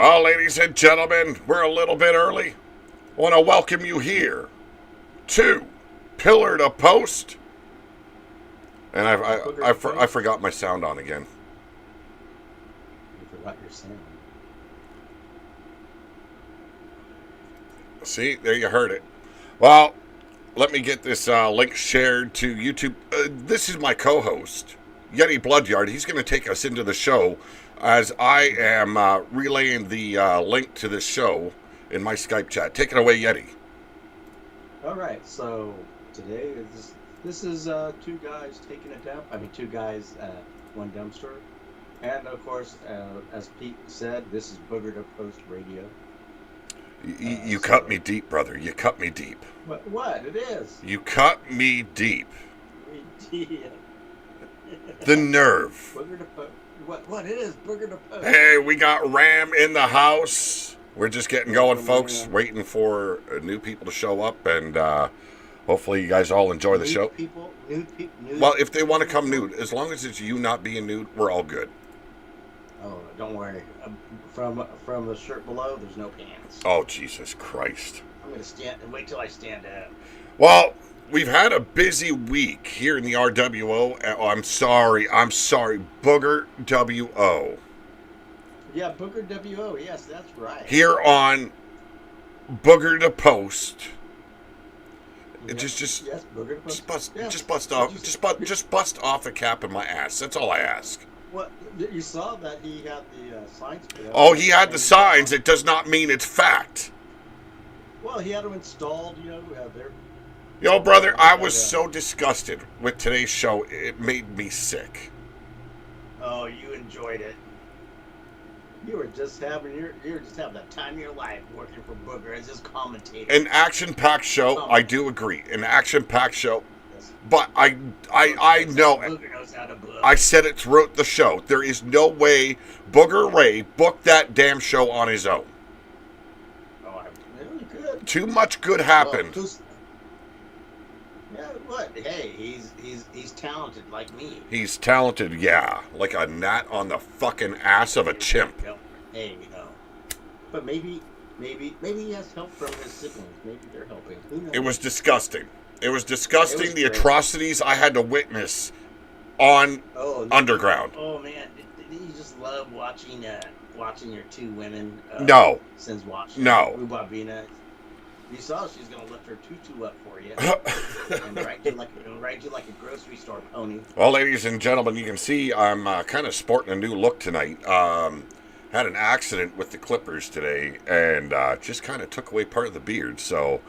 Well, ladies and gentlemen, we're a little bit early. I want to welcome you here to Pillar to Post. And I forgot my sound on again. You forgot your sound. See, there you heard it. Well, let me get this link shared to YouTube. This is my co-host, Yeti Bloodyard. He's going to take us into the show as I am relaying the link to this show in my Skype chat. Take it away, Yeti. All right, so today this is two guys taking a dump. I mean, two guys, one dumpster, and of course, as Pete said, this is Booger to Post Radio. You cut me deep, brother. You cut me deep. What? It is. You cut me deep. We did. The nerve. Booger to Post. What it is? Booger to Post. Hey, we got Ram in the house. We're just getting going, folks. Waiting for new people to show up, and hopefully you guys all enjoy the show. Well, if they want to come nude, as long as it's you not being nude, we're all good. Oh, don't worry. From the shirt below, there's no pants. Oh, Jesus Christ. I'm gonna stand and wait till I stand up. Well, we've had a busy week here in the RWO. Oh, I'm sorry. Booger WO. Yeah, Booger WO. Yes, that's right. Here on Booger to Post. Yes, Just Booger to Post. just bust off a cap in my ass. That's all I ask. Well, you saw that he had the signs put up. Oh, he had the signs. It does not mean it's fact. Well, he had them installed. They're. Yo, brother, I was so disgusted with today's show. It made me sick. Oh, you enjoyed it. You were just having the time of your life working for Booger as his commentator. An action-packed show, I do agree. An action-packed show. Yes. But I know. Booger knows how to book. I said it throughout the show. There is no way Booger Ray booked that damn show on his own. Oh, really good. Too much good happened. Well, what? Hey, he's talented like me. He's talented, yeah. Like a gnat on the fucking ass of a chimp. Hey, But maybe he has help from his siblings. Maybe they're helping. Who knows? It was disgusting. The great. atrocities I had to witness on Underground. Oh man, didn't you just love watching your two women? No. Since watching. No. Rubabina. You saw she's gonna lift her tutu up for you and ride you like a grocery store pony. Well, ladies and gentlemen, you can see I'm kind of sporting a new look tonight. Had an accident with the clippers today, and just kind of took away part of the beard. So,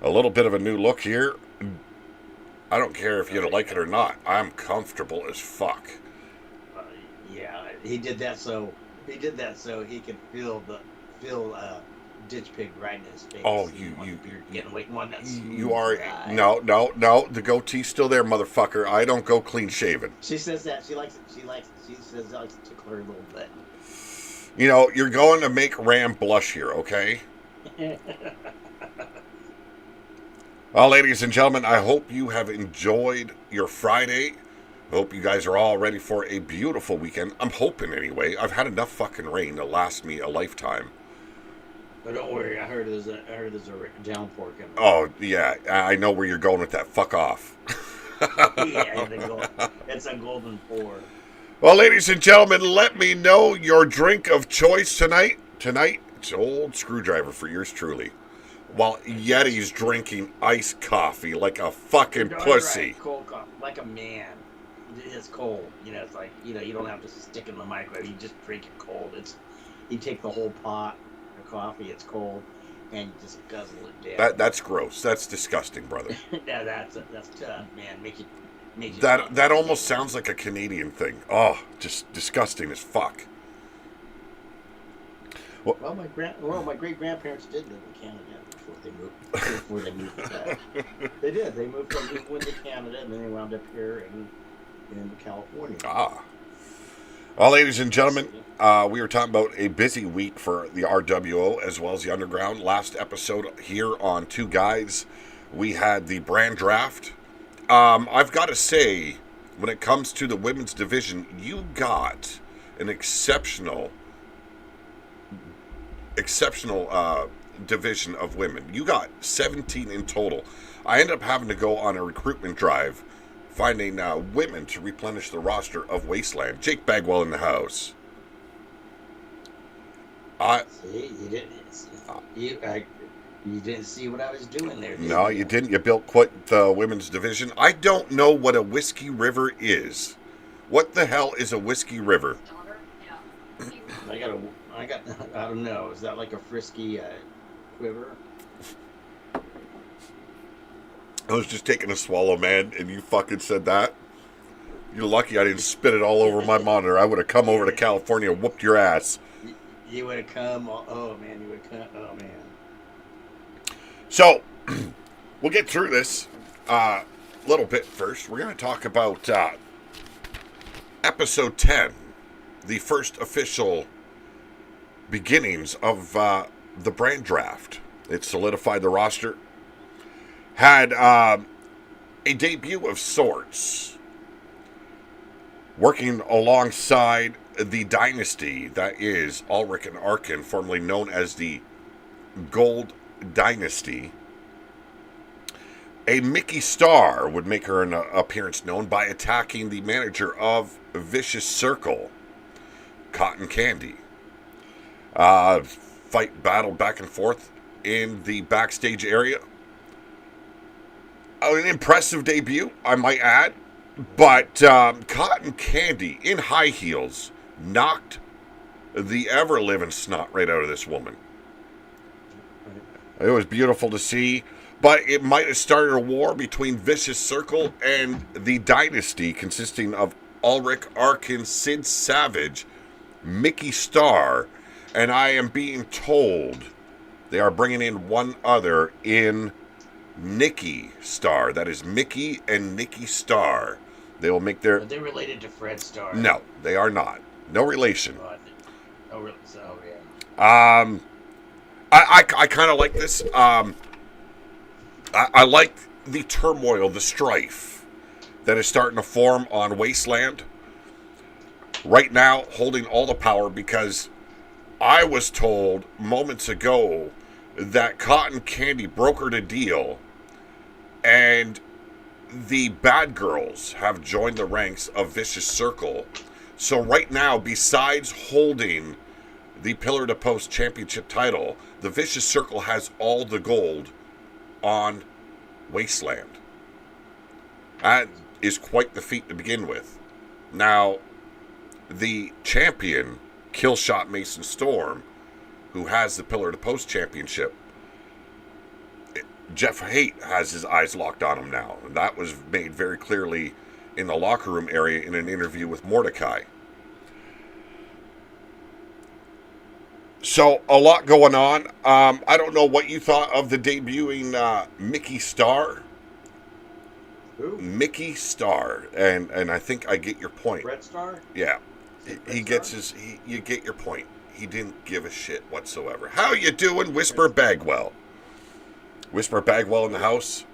a little bit of a new look here. I don't care if you like it or not. I'm comfortable as fuck. Yeah, he did that so he could feel ditch pig right in his face. Oh, you are guy. No. The goatee's still there, motherfucker. I don't go clean shaven. She says that she likes it likes to tickle her a little bit. You're going to make Ram blush here, okay? Well, ladies and gentlemen, I hope you have enjoyed your Friday. I hope you guys are all ready for a beautiful weekend. I'm hoping anyway. I've had enough fucking rain to last me a lifetime. But don't worry, I heard there's a downpour coming. Oh, yeah, I know where you're going with that. Fuck off. Yeah, it's a golden pour. Well, ladies and gentlemen, let me know your drink of choice tonight. Tonight, it's old screwdriver for yours truly. While Yeti's drinking iced coffee like a fucking pussy. Right, cold coffee, like a man. It's cold. It's like, you don't have to stick it in the microwave. You just drink it cold. You take the whole pot of coffee, it's cold, and you just guzzle it down. That's gross. That's disgusting, brother. Yeah, that's tough, man. Make it that almost sounds like a Canadian thing. Oh, just disgusting as fuck. Well, my great grandparents did live in Canada before they moved back. They did. They moved from England to Canada, and then they wound up here in California. Ah. Well, ladies and gentlemen, we were talking about a busy week for the RWO as well as the Underground. Last episode here on Two Guys, we had the brand draft. I've got to say, when it comes to the women's division, you got an exceptional exceptional division of women. You got 17 in total. I ended up having to go on a recruitment drive, finding women to replenish the roster of Wasteland. Jake Bagwell in the house. See, you didn't see what I was doing there. No, you didn't. You built quite the women's division. I don't know what a whiskey river is. What the hell is a whiskey river? I don't know. Is that like a frisky quiver? I was just taking a swallow, man, and you fucking said that. You're lucky I didn't spit it all over my monitor. I would have come over to California and whooped your ass. You would have come. Oh man, you would have come. Oh man. So, we'll get through this a little bit first. We're going to talk about episode 10, the first official beginnings of the brand draft. It solidified the roster. Had a debut of sorts, working alongside the dynasty that is Ulrich and Arkin, formerly known as the Gold Dynasty. A Mickey Star would make her an appearance known by attacking the manager of Vicious Circle, Cotton Candy. Fight battle back and forth in the backstage area. An impressive debut, I might add. But Cotton Candy, in high heels, knocked the ever-living snot right out of this woman. It was beautiful to see, but it might have started a war between Vicious Circle and the Dynasty, consisting of Ulrich, Arkin, Sid Savage, Mickey Star, and I am being told they are bringing in one other in Nikki Star. That is Mickey and Nikki Star. They will make their... Are they related to Fred Star? No, they are not. No relation. Oh, really? So, yeah. I kind of like this. I like the turmoil, the strife that is starting to form on Wasteland. Right now, holding all the power, because I was told moments ago that Cotton Candy brokered a deal and the bad girls have joined the ranks of Vicious Circle. So right now, besides holding the Pillar to Post Championship title, the Vicious Circle has all the gold on Wasteland. That is quite the feat to begin with. Now, the champion, Killshot Mason Storm, who has the Pillar to Post Championship, Jeff Haight has his eyes locked on him now. And that was made very clearly in the locker room area in an interview with Mordecai. So, a lot going on. I don't know what you thought of the debuting Mickey Star. Who? Mickey Star. And I think I get your point. Red Star? Yeah. He gets his... you get your point. He didn't give a shit whatsoever. How you doing, Whisper Bagwell? Whisper Bagwell in the house.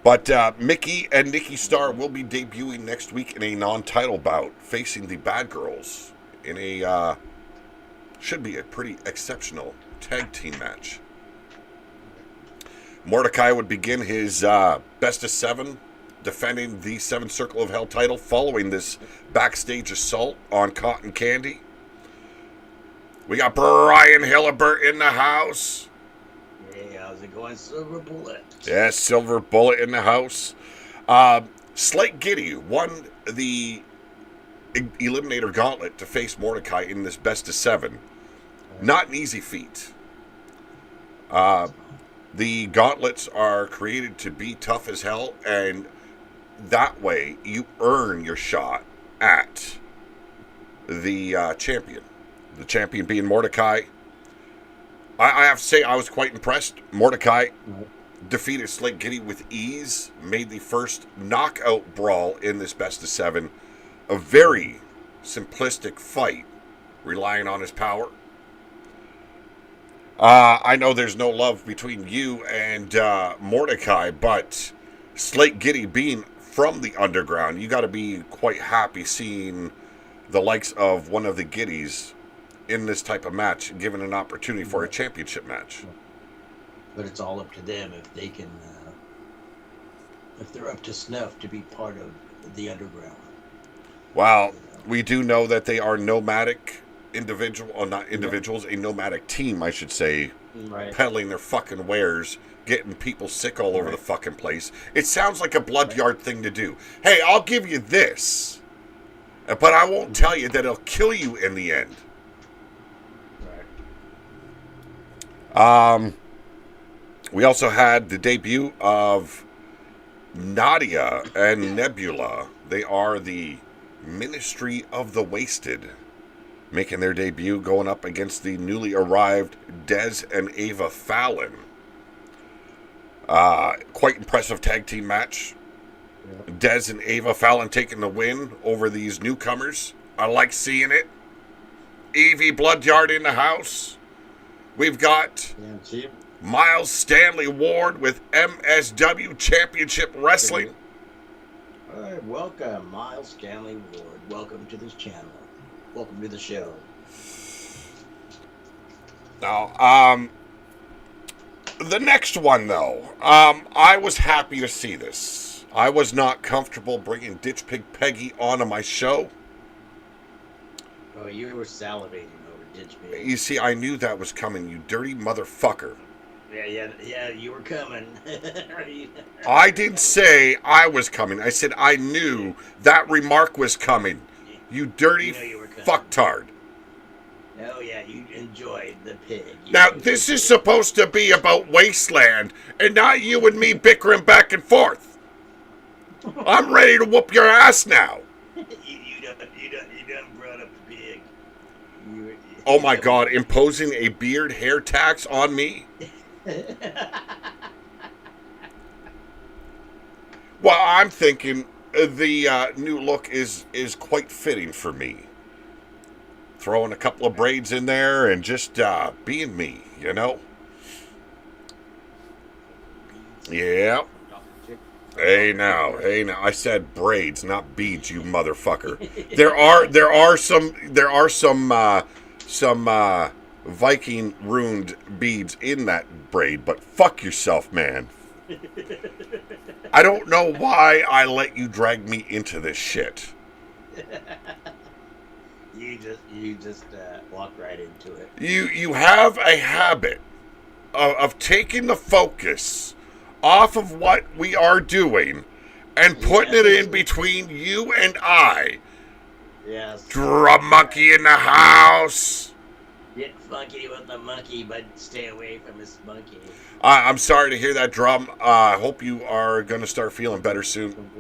But Mickey and Nikki Star will be debuting next week in a non-title bout, facing the Bad Girls in a... should be a pretty exceptional tag team match. Mordecai would begin his best of 7, defending the 7 Circle of Hell title following this backstage assault on Cotton Candy. We got Brian Hillibert in the house. Hey, how's it going, Silver Bullet? Yes, Silver Bullet in the house. Slate Giddy won the Eliminator Gauntlet to face Mordecai in this best of 7. Not an easy feat. The gauntlets are created to be tough as hell, and that way you earn your shot at the champion. The champion being Mordecai. I have to say, I was quite impressed. Mordecai defeated Slate Giddy with ease, made the first knockout brawl in this best of 7. A very simplistic fight, relying on his power. I know there's no love between you and Mordecai, but Slate Giddy being from the underground, you got to be quite happy seeing the likes of one of the Giddies in this type of match, given an opportunity for a championship match. But it's all up to them if they can, if they're up to snuff to be part of the underground. Well, we do know that they are nomadic not individuals, a nomadic team, I should say, Right. peddling their fucking wares, getting people sick all over the fucking place. It sounds like a blood yard thing to do. Hey, I'll give you this, but I won't tell you that it'll kill you in the end. Right. We also had the debut of Nadia and Nebula. They are the Ministry of the Wasted, making their debut, going up against the newly arrived Dez and Ava Fallon. Quite impressive tag team match. Yeah. Dez and Ava Fallon taking the win over these newcomers. I like seeing it. Evie Bloodyard in the house. We've got Yeah, see? Miles Stanley Ward with MSW Championship Wrestling. All right, welcome, Miles Stanley Ward. Welcome to this channel. Welcome to the show. Now, the next one, though, I was happy to see this. I was not comfortable bringing Ditch Pig Peggy onto my show. Oh, you were salivating over Ditch Pig. You see, I knew that was coming, you dirty motherfucker. Yeah, you were coming. I didn't say I was coming. I said I knew that remark was coming. You dirty You were coming. fucktard. Oh, yeah, you enjoyed the pig. Now, this is supposed to be about Wasteland, and not you and me bickering back and forth. I'm ready to whoop your ass now. you done brought up the pig. Oh my God, imposing a beard hair tax on me? Well, I'm thinking the new look is quite fitting for me. Throwing a couple of braids in there and just being me, you know? Yeah. Hey now, I said braids, not beads, you motherfucker. There are some Viking runed beads in that braid, but fuck yourself, man. I don't know why I let you drag me into this shit. You just walked right into it. You have a habit of taking the focus off of what we are doing and putting it in between you and I. Yes. Drum monkey in the house. Get funky with the monkey, but stay away from his monkey. I'm sorry to hear that, Drum. I hope you are going to start feeling better soon.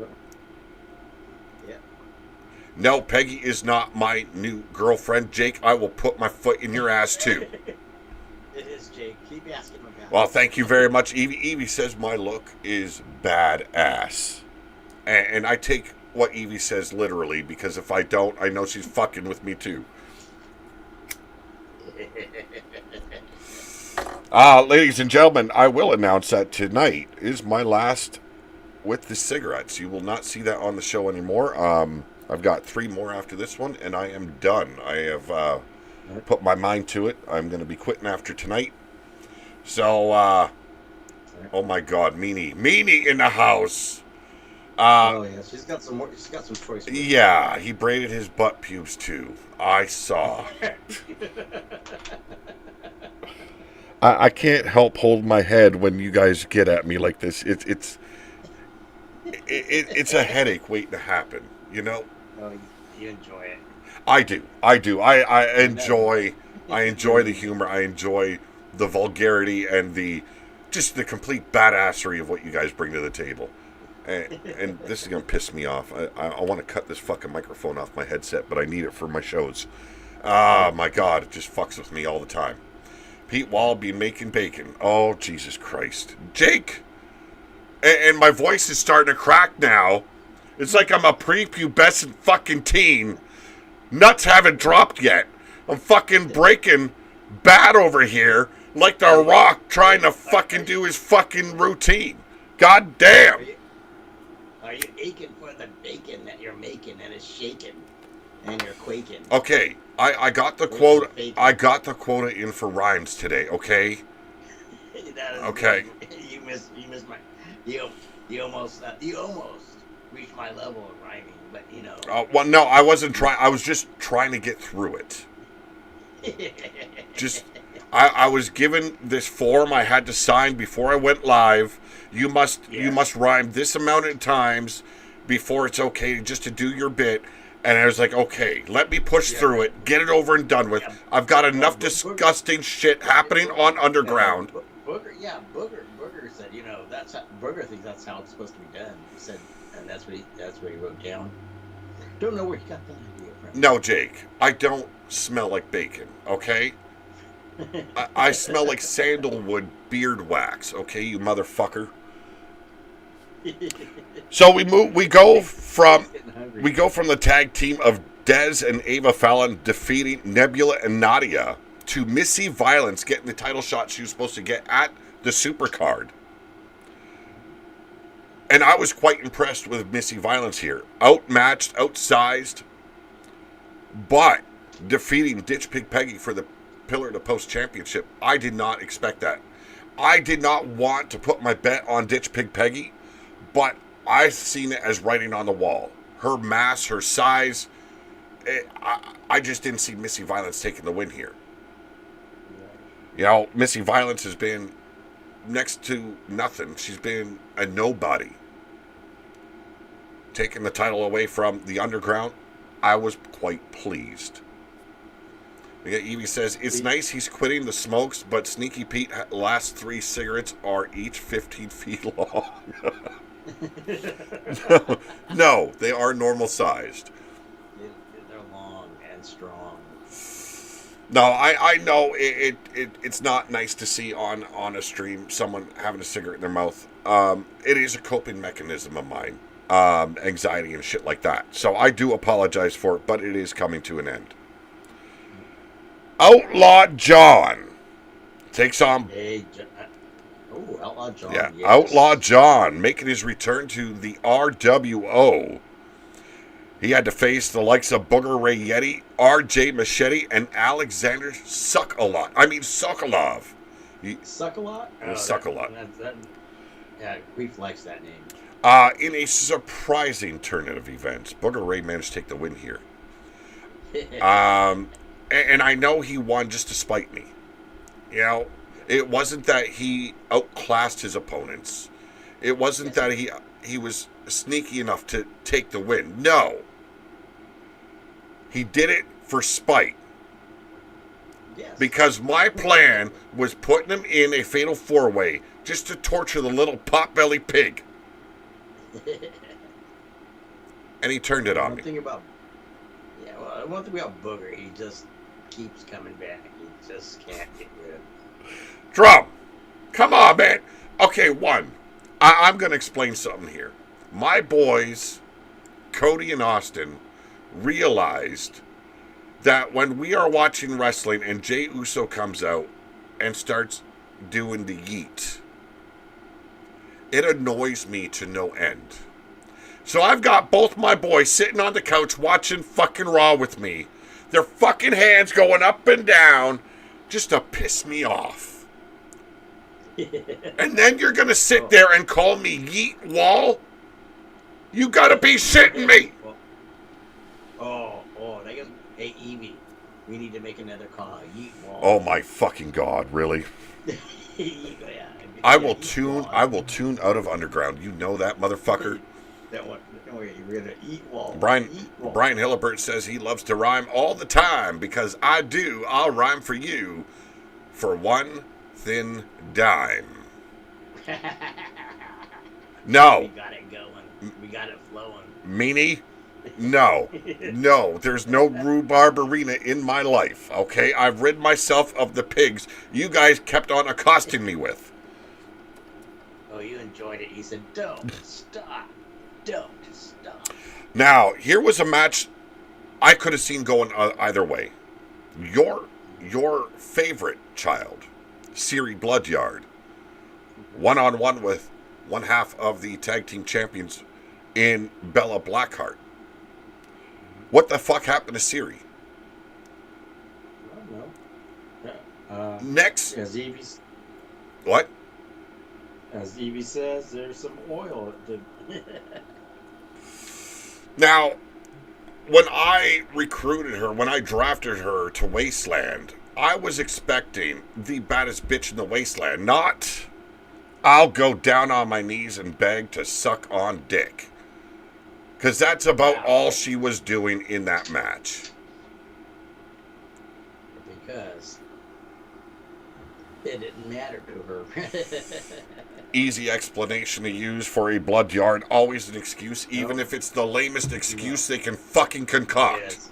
Yeah. No, Peggy is not my new girlfriend. Jake, I will put my foot in your ass, too. It is, Jake. Keep asking him about it. Well, thank you very much, Evie. Evie says my look is badass. And I take what Evie says literally, because if I don't, I know she's fucking with me, too. Ladies and gentlemen, I will announce that tonight is my last with the cigarettes. You will not see that on the show anymore. I've got 3 more after this one, and I am done. I have put my mind to it. I'm going to be quitting after tonight. So, oh my God, Meanie in the house. Oh yeah, she's got some more. She's got some choice. Yeah, he braided his butt pubes too. I saw. I can't help hold my head when you guys get at me like this. It's a headache waiting to happen, you know? Oh, you enjoy it. I do. I enjoy the humor. I enjoy the vulgarity and the complete badassery of what you guys bring to the table. And this is going to piss me off. I want to cut this fucking microphone off my headset, but I need it for my shows. My God, it just fucks with me all the time. Pete Wall be making bacon. Oh, Jesus Christ. Jake! And my voice is starting to crack now. It's like I'm a prepubescent fucking teen. Nuts haven't dropped yet. I'm fucking breaking bad over here like The Rock trying to fucking do his fucking routine. God damn. Are you aching for the bacon that you're making and it's shaking and you're quaking? Okay, I got the Where's quota. the bacon? I got the quota in for rhymes today. Okay. That is Okay. good. You missed my. You almost reached my level of rhyming, but you know. Well, no, I wasn't trying. I was just trying to get through it. Just, I was given this form I had to sign before I went live. You must rhyme this amount of times before it's okay just to do your bit. And I was like, okay, let me push through it, get it over and done with. Yeah. I've got enough Booger- disgusting shit happening on Underground. Booger said, you know, Booger thinks that's how it's supposed to be done. He said, and that's what he wrote down. Don't know where he got that idea from. No, Jake, I don't smell like bacon, okay? I smell like sandalwood beard wax, okay, you motherfucker. So we go from the tag team of Dez and Ava Fallon defeating Nebula and Nadia to Missy Violence getting the title shot she was supposed to get at the Supercard. And I was quite impressed with Missy Violence here. Outmatched, outsized, but defeating Ditch Pig Peggy for the Pillar to Post Championship. I did not expect that. I did not want to put my bet on Ditch Pig Peggy, but I've seen it as writing on the wall. Her mass, her size, I just didn't see Missy Violence taking the win here. You know, Missy Violence has been next to nothing. She's been a nobody. Taking the title away from the Underground, I was quite pleased. Evie says, it's nice he's quitting the smokes, but Sneaky Pete last 3 cigarettes are each 15 feet long. No, they are normal sized. They're long and strong. No, I know it's not nice to see on a stream someone having a cigarette in their mouth. It is a coping mechanism of mine, anxiety and shit like that. So I do apologize for it, but it is coming to an end. Outlaw John takes on... Outlaw John. Yeah, yes. Outlaw John making his return to the RWO. He had to face the likes of Booger Ray Yeti, RJ Machete, and Alexander Sokolov. Sokolov. Suck-a-lot? Suck-a-lot. Yeah, Grief likes that name. In a surprising turn of events, Booger Ray managed to take the win here. And I know he won just to spite me. You know, it wasn't that he outclassed his opponents. It wasn't that he was sneaky enough to take the win. No. He did it for spite. Yes. Because my plan was putting him in a fatal 4-way just to torture the little pot-belly pig. And he turned it on One me. thing about Booger, he just keeps coming back. He just can't get rid of it. Drum, come on, man. Okay, I'm going to explain something here. My boys, Cody and Austin, realized that when we are watching wrestling and Jey Uso comes out and starts doing the yeet, it annoys me to no end. So I've got both my boys sitting on the couch watching fucking Raw with me. Their fucking hands going up and down just to piss me off. And then you're going to sit there and call me Yeet Wall? You got to be shitting me. That goes, hey, Evie, we need to make another call. Yeet Wall. Oh my fucking God, really? Yeah, I will tune out of Underground. You know that, motherfucker. That one. Don't worry, you're gonna eat Wall. Brian Eat Wall. Brian Hillibert says he loves to rhyme all the time because I'll rhyme for you for one thin dime. No. We got it going. We got it flowing. Meanie? No. No, there's no rhubarb arena in my life, okay? I've rid myself of the pigs you guys kept on accosting me with. Oh, you enjoyed it. You said, don't stop. Don't stop. Now, here was a match I could have seen going either way. Your favorite child, Siri Bloodyard, one-on-one with one half of the tag team champions in Bella Blackheart. What the fuck happened to Siri? no. Yeah. Next, what? As Evie says, there's some oil. Now, when I recruited her, when I drafted her to Wasteland, I was expecting the baddest bitch in the Wasteland, not I'll go down on my knees and beg to suck on dick. Because that's about all she was doing in that match. Because it didn't matter to her. Easy explanation to use for a blood yard. Always an excuse, even if it's the lamest excuse they can fucking concoct. Yes.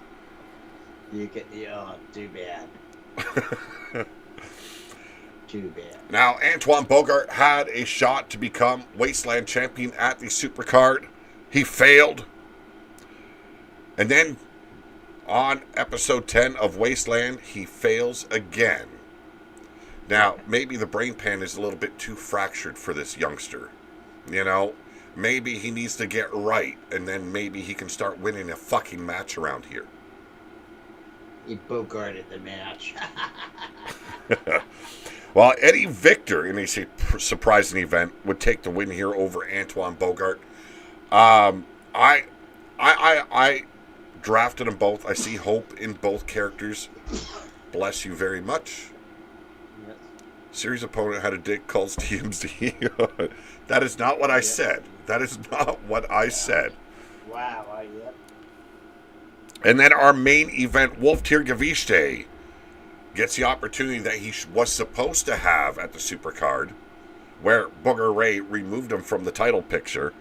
You can, oh, too bad. Too bad. Now, Antoine Bogart had a shot to become Wasteland champion at the Supercard. He failed. And then, on episode 10 of Wasteland, he fails again. Now, maybe the brain pan is a little bit too fractured for this youngster. You know, maybe he needs to get right, and then maybe he can start winning a fucking match around here. He bogarted the match. Well, Eddie Victor, in a surprising event, would take the win here over Antoine Bogart. I drafted them both. I see hope in both characters. Bless you very much. Yes. Series opponent had a dick, calls TMZ. That is not what I said. That is not what I said. Wow, yep. And then our main event, Wolf Tirgavishte, gets the opportunity that he was supposed to have at the Supercard, where Booger Ray removed him from the title picture.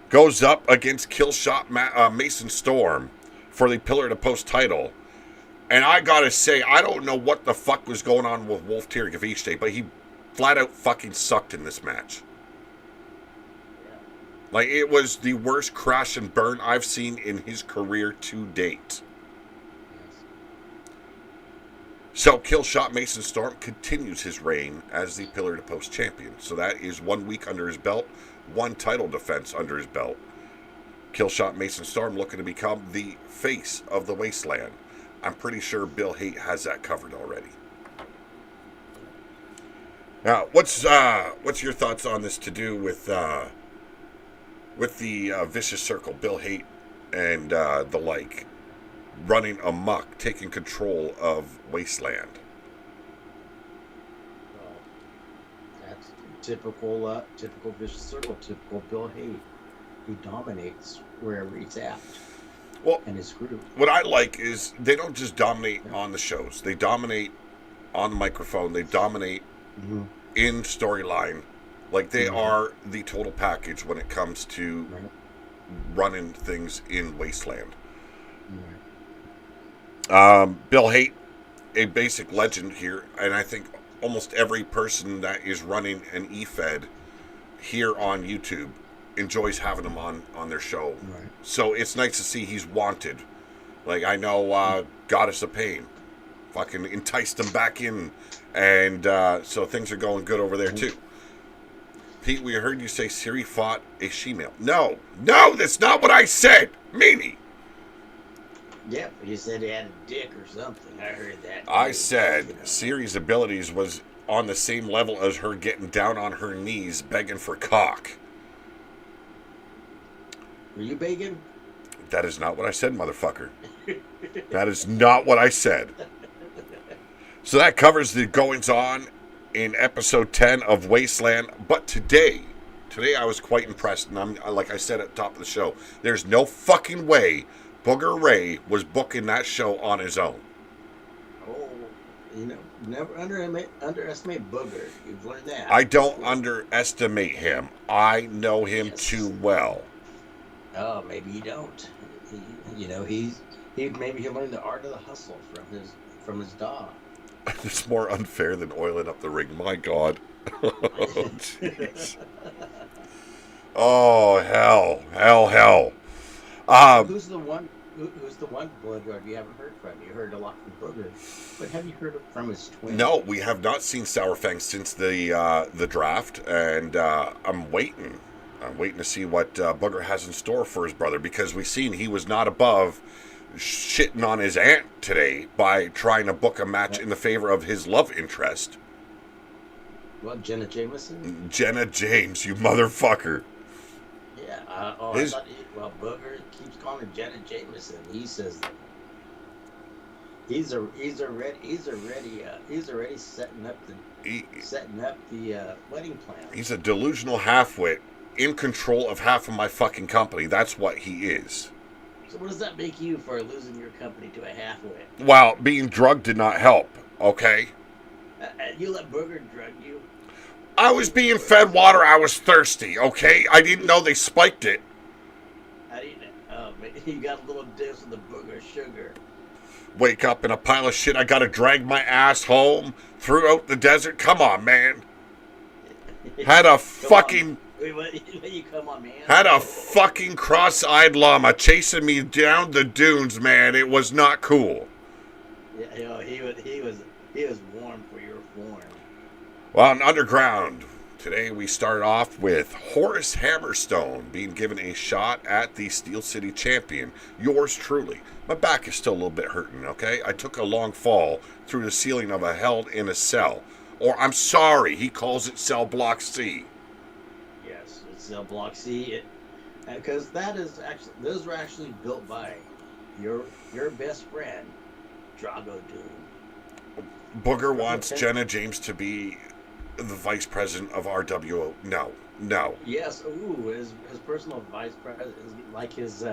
Goes up against Killshot Mason Storm for the Pillar to Post title. And I gotta say, I don't know what the fuck was going on with Wolf Tirgavishte, but he flat out fucking sucked in this match. Like, it was the worst crash and burn I've seen in his career to date. So, Killshot Mason Storm continues his reign as the Pillar to Post champion. So that is 1 week under his belt, one title defense under his belt. Killshot Mason Storm looking to become the face of the Wasteland. I'm pretty sure Bill Haight has that covered already. Now, what's your thoughts on this to do with the Vicious Circle, Bill Haight and the like, running amok, taking control of Wasteland? Well, that's typical Vicious Circle, typical Bill Haight. He dominates wherever he's at. Well, and his group. What I like is they don't just dominate on the shows. They dominate on the microphone. They dominate in storyline. Like, they are the total package when it comes to running things in Wasteland. Bill Haight, a basic legend here, and I think almost every person that is running an eFed here on YouTube enjoys having him on their show. Right. So it's nice to see he's wanted. Like, I know Goddess of Pain fucking enticed him back in, and so things are going good over there too. Pete, we heard you say Siri fought a she-male. No, that's not what I said, Meanie. Yeah, but you said he had a dick or something. I heard that. I said Siri's abilities was on the same level as her getting down on her knees begging for cock. Were you begging? That is not what I said, motherfucker. That is not what I said. So that covers the goings-on in episode 10 of Wasteland. But today I was quite impressed. And I'm, like I said at the top of the show, there's no fucking way Booger Ray was booking that show on his own. Oh, never underestimate Booger. You've learned that. I don't underestimate him. I know him too well. Oh, maybe you don't. He maybe he learned the art of the hustle from his dog. It's more unfair than oiling up the ring. My God. Oh, jeez. Oh, hell. Who's the one blood guard you haven't heard from? You heard a lot from Booger, but have you heard from his twin? No, we have not seen Sourfang since the draft, and I'm waiting. I'm waiting to see what Booger has in store for his brother, because we've seen he was not above shitting on his aunt today by trying to book a match in the favor of his love interest. What, Jenna Jameson? Jenna James, you motherfucker. Yeah. I thought Booger keeps calling her Jenna Jameson. He says he's already setting up the wedding plan. He's a delusional halfwit in control of half of my fucking company. That's what he is. So what does that make you for losing your company to a halfwit? Well, being drugged did not help, okay? You let Booger drug you? I was being fed water. I was thirsty, okay? I didn't know they spiked it. I didn't. Oh, but you got a little dose of the Booger sugar. Wake up in a pile of shit. I gotta drag my ass home throughout the desert. Come on, man. Had a fucking... You come on, man. Had a fucking cross-eyed llama chasing me down the dunes, man. It was not cool. Yeah, you know, he was warm for your form. Well, on Underground, today we start off with Horace Hammerstone being given a shot at the Steel City Champion. Yours truly. My back is still a little bit hurting, okay? I took a long fall through the ceiling of a Hell in a Cell. Or, I'm sorry, he calls it Cell Block C. Yes, it's Cell Block C. Because those were actually built by your best friend, Drago Doom. Booger wants Jenna James to be the vice president of RWO. No. Yes, his personal vice president is like his.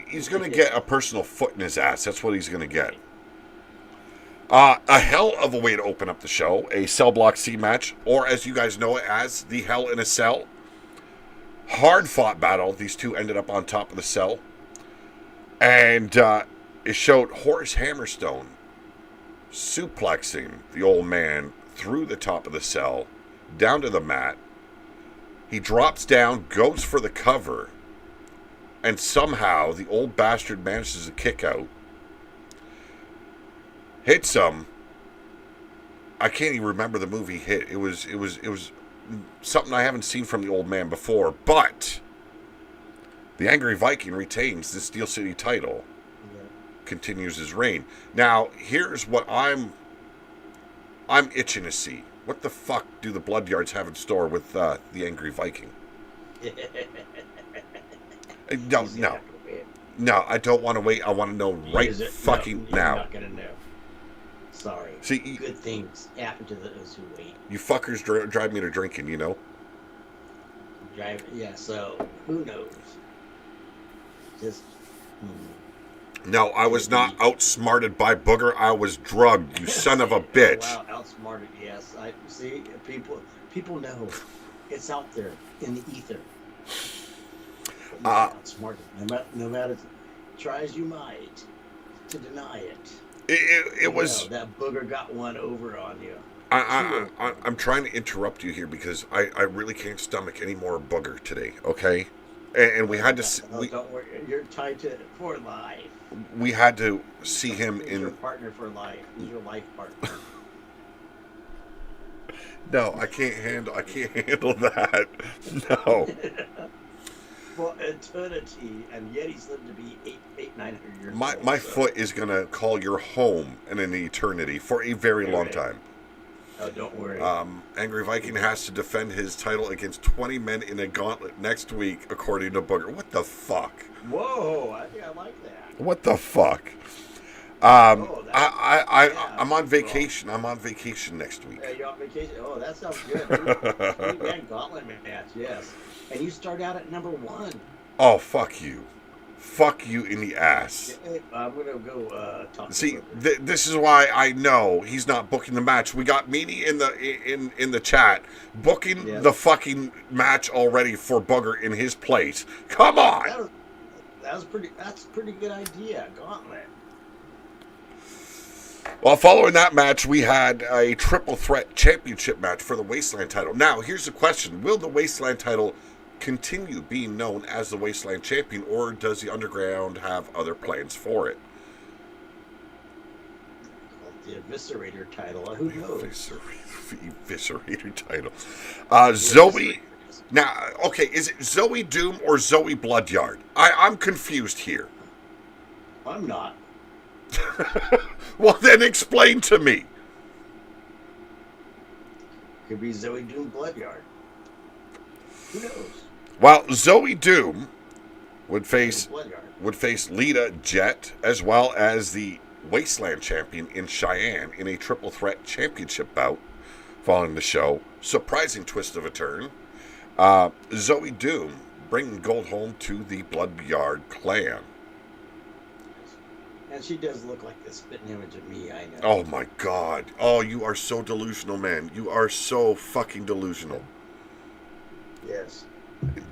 He's going to get a personal foot in his ass. That's what he's going to get. A hell of a way to open up the show. A Cell Block C match, or as you guys know it as, the Hell in a Cell. Hard fought battle. These two ended up on top of the cell. And it showed Horace Hammerstone suplexing the old man through the top of the cell, down to the mat. He drops down, goes for the cover, and somehow the old bastard manages to kick out. Hits him. I can't even remember the move he hit. It was something I haven't seen from the old man before, but the Angry Viking retains the Steel City title. Continues his reign. Now, here's what I'm itching to see. What the fuck do the Bloodyards have in store with the Angry Viking? No, I don't want to wait. I want to know right fucking now. You're not gonna know. Sorry. See, good things happen to those who wait. You fuckers drive me to drinking, you know. So who knows? Just. No, I was not outsmarted by Booger. I was drugged, you son of a bitch. Wow, outsmarted, yes. I see. People know. It's out there in the ether. Outsmarted. No matter, try as you might to deny it. It was that Booger got one over on you. I'm trying to interrupt you here because I really can't stomach any more Booger today. Okay, and we had to. Don't worry, you're tied to it for life. We had to see him He's your partner for life. He's your life partner. No, I can't handle that. No. For eternity, and yet he's lived to be 900 years old. My foot is gonna call your home in an eternity for a very long time. Oh, don't worry. Angry Viking has to defend his title against 20 men in a gauntlet next week, according to Booger. What the fuck? Whoa, I think I like that. What the fuck? I'm on vacation. I'm on vacation next week. Yeah, you're on vacation. Oh, that sounds good. Man, gauntlet match, yes. And you start out at number 1. Oh, fuck you. Fuck you in the ass. I'm going to go talk to See, this is why I know he's not booking the match. We got Meanie in the chat booking the fucking match already for Booger in his place. Come on! That's a pretty good idea, Gauntlet. Well, following that match, we had a triple threat championship match for the Wasteland title. Now, here's the question. Will the Wasteland title continue being known as the Wasteland Champion, or does the Underground have other plans for it? The Eviscerator title. Who knows? Eviscerator title. Zoe. Now, okay, is it Zoe Doom or Zoe Bloodyard? I'm confused here. I'm not. Well, then explain to me. Could be Zoe Doom Bloodyard. Who knows? Well, Zoe Doom would face Bloodyard. Lita Jet as well as the Wasteland champion in Cheyenne in a triple threat championship bout following the show. Surprising twist of a turn. Zoe Doom bringing gold home to the Bloodyard clan. And she does look like the spitting image of me, I know. Oh my God. Oh, you are so delusional, man. You are so fucking delusional. Yes.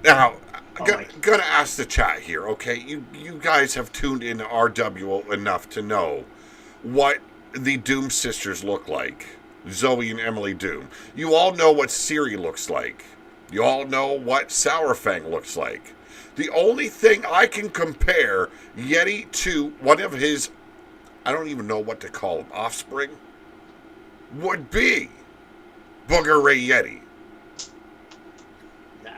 Now, Oh, gonna ask the chat here, okay? You guys have tuned in to RWO enough to know what the Doom sisters look like. Zoe and Emily Doom. You all know what Siri looks like. You all know what Sour Fang looks like. The only thing I can compare Yeti to one of his, I don't even know what to call him, offspring, would be Booger Ray Yeti. Nah.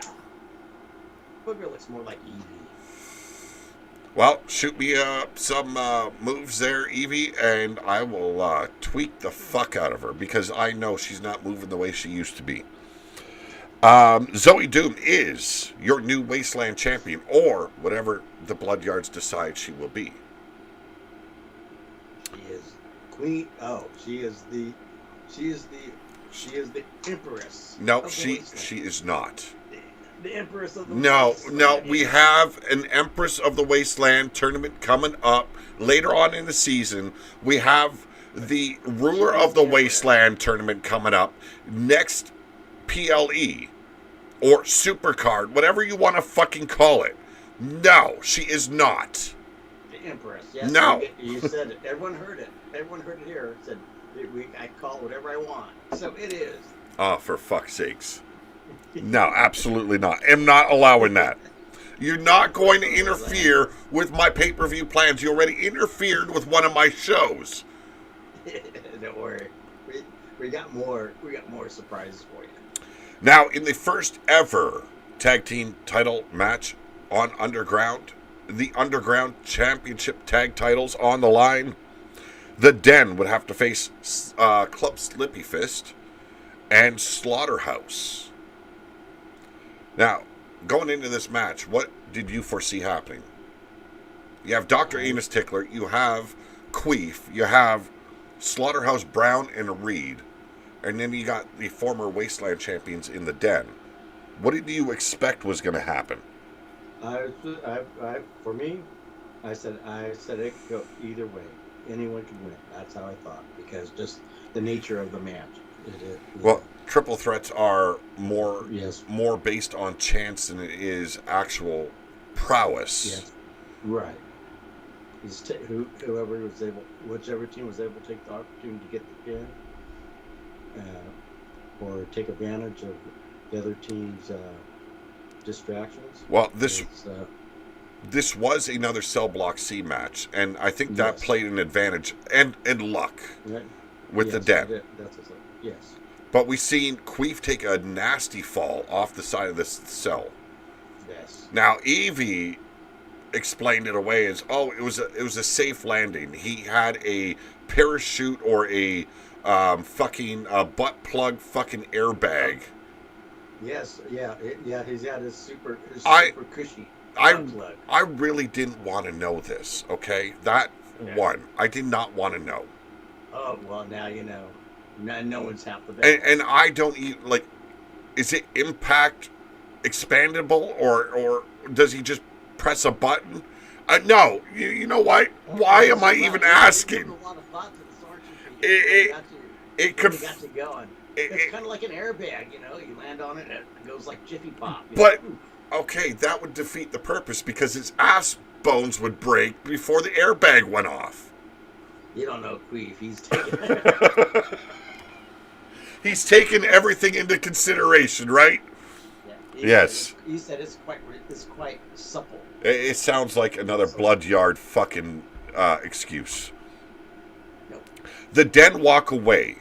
Booger looks more like Evie. Well, shoot me some moves there, Evie, and I will tweak the fuck out of her because I know she's not moving the way she used to be. Zoe Doom is your new Wasteland champion, or whatever the Bloodyards decide she will be. She is queen. Oh, she is the empress. No, of the she Wasteland. is not. The empress of the No, Wasteland. we have an Empress of the Wasteland tournament coming up later on in the season. We have the Ruler of the Wasteland tournament coming up next PLE or Supercard, whatever you want to fucking call it. No, she is not. The empress. Yes, No. You said it. Everyone heard it. Everyone heard it here. Said I call it whatever I want. So it is. Oh, for fuck's sakes. No, absolutely not. I'm not allowing that. You're not going to interfere with my pay-per-view plans. You already interfered with one of my shows. Don't worry. We got more. We got more surprises for you. Now, in the first ever tag team title match on Underground, the Underground Championship tag titles on the line, the Den would have to face Club Slippy Fist and Slaughterhouse. Now, going into this match, what did you foresee happening? You have Dr. Amos Tickler, you have Queef, you have Slaughterhouse Brown and Reed, and then you got the former Wasteland champions in the Den. What did you expect was going to happen? For me, I said it could go either way. Anyone could win. That's how I thought, because just the nature of the match. Well, triple threats are more Yes. more based on chance than it is actual prowess. Yes. Right. Whoever was able, whichever team was able to take the opportunity to get the pin, or take advantage of the other team's distractions. Well, this was another Cell Block C match, and I think that Yes. played an advantage and luck Right. with the Yes, Den. That's what's up. Yes. But we seen Queef take a nasty fall off the side of this cell. Yes. Now Evie explained it away as, oh, it was a safe landing. He had a parachute or a fucking butt plug fucking airbag. Yes. Yeah. He's got his super cushy I plug. I really didn't want to know this. Okay, that Yeah. one I did not want to know. Oh well, now you know. Now no one's half the battle. And I don't eat, like, is it impact expandable or does he just press a button? No, you know what? Why am I even asking? A lot of thought to this, aren't you? It could. You got you going. It- It's it- kind of like an airbag, you know. You land on it, and it goes like Jiffy Pop. you But- know? Okay, that would defeat the purpose because his ass bones would break before the airbag went off. You don't know Queef. He's taking. He's taken everything into consideration, right? Yes. He said it's quite supple. It sounds like another Bloodyard fucking excuse. Nope. The Den walk away,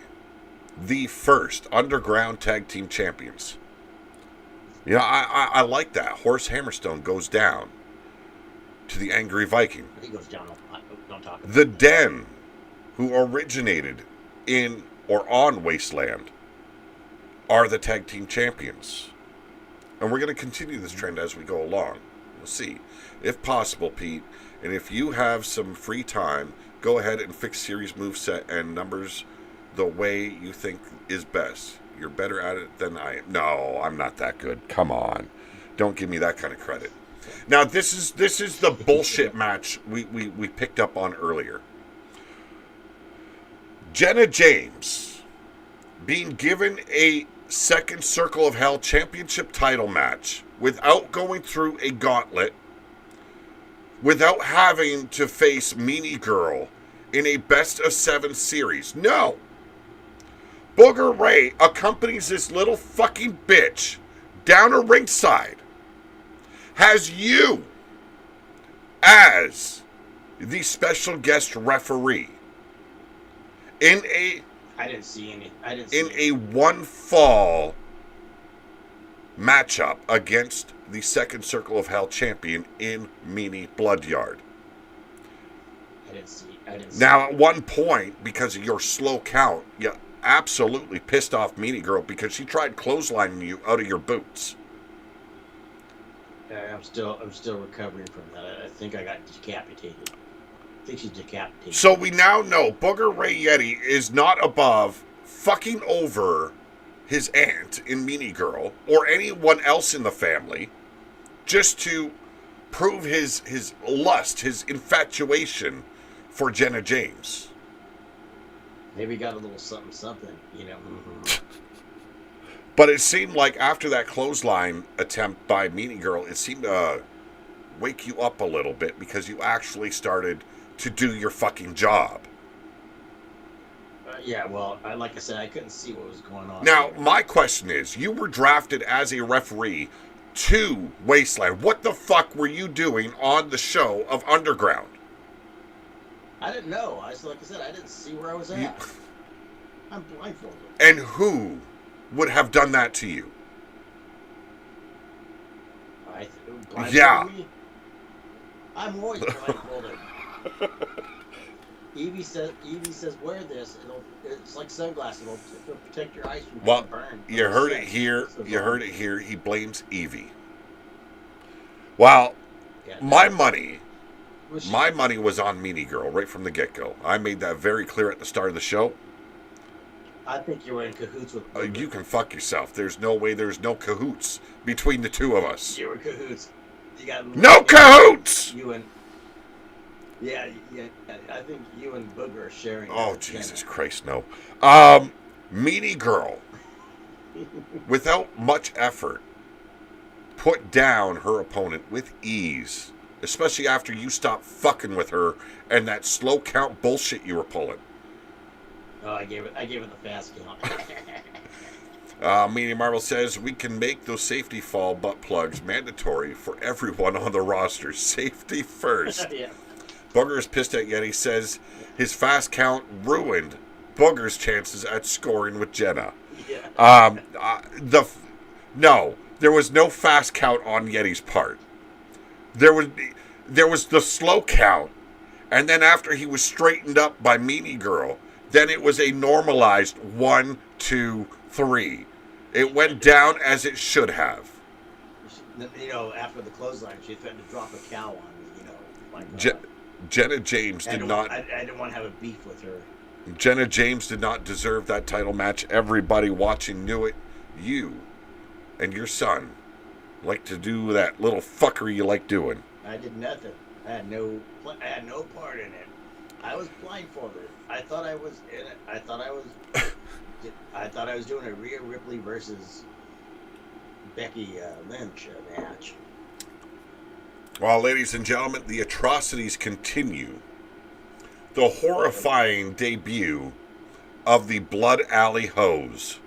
the first Underground Tag Team Champions. You know, I like that. Horse Hammerstone goes down to the Angry Viking. He goes down Don't talk about The that. Den, who originated in or on Wasteland, are the tag team champions. And we're going to continue this trend as we go along. We'll see. If possible, Pete, and if you have some free time, go ahead and fix series moveset and numbers the way you think is best. You're better at it than I am. No, I'm not that good. Come on. Don't give me that kind of credit. Now, this is the bullshit match we picked up on earlier. Jenna James being given a second Circle of Hell championship title match without going through a gauntlet, without having to face Meanie Girl in a best of 7 series. No. Booger Ray accompanies this little fucking bitch down a ringside, has you as the special guest referee in a one fall matchup against the second Circle of Hell champion in Meanie Bloodyard. I didn't see. Now, at one point, because of your slow count, you absolutely pissed off Meanie Girl because she tried clotheslining you out of your boots. I'm still recovering from that. I think I got decapitated. I think she's decapitated. So we now know Booger Ray Yeti is not above fucking over his aunt in Meanie Girl or anyone else in the family just to prove his lust, his infatuation for Jenna James. Maybe got a little something, you know. But it seemed like after that clothesline attempt by Meanie Girl, it seemed to wake you up a little bit because you actually started to do your fucking job. Yeah, well, like I said, I couldn't see what was going on. Now, my question is, you were drafted as a referee to Wasteland. What the fuck were you doing on the show of Underground? I didn't know. Like I said, I didn't see where I was at. I'm blindfolded. And who would have done that to you? Blindfolded Yeah. me? I'm always blindfolded. Evie says, wear this. It's like sunglasses. It'll protect your eyes from Well, getting burned. you heard it here. You heard it here. He blames Evie. Well, Yeah, my money was on Meanie Girl right from the get-go. I made that very clear at the start of the show. I think you were in cahoots with. You can fuck yourself. There's no way. There's no cahoots between the two of us. You were cahoots. You got No cahoots. You and yeah. I think you and Booger are sharing. Oh, that Jesus channel. Christ, no. Meanie Girl, without much effort, put down her opponent with ease, especially after you stopped fucking with her and that slow count bullshit you were pulling. Oh, I gave it the fast count. Meanie Marvel says, we can make those safety fall butt plugs mandatory for everyone on the roster. Safety first. Yeah. Booger is pissed at Yeti, says his fast count ruined Booger's chances at scoring with Jenna. Yeah. No, there was no fast count on Yeti's part. There was the slow count, and then after he was straightened up by Meanie Girl, then it was a normalized 1, 2, 3. It went down as it should have. You know, after the clothesline, she threatened to drop a cow on me. You know, like Jenna James did not. I didn't want to have a beef with her. Jenna James did not deserve that title match. Everybody watching knew it. You and your son like to do that little fuckery you like doing. I did nothing. I had no part in it. I was blindfolded. I thought I was in it. I thought I was doing a Rhea Ripley versus Becky Lynch match. Well, ladies and gentlemen, the atrocities continue. The horrifying debut of the Blood Alley Hose.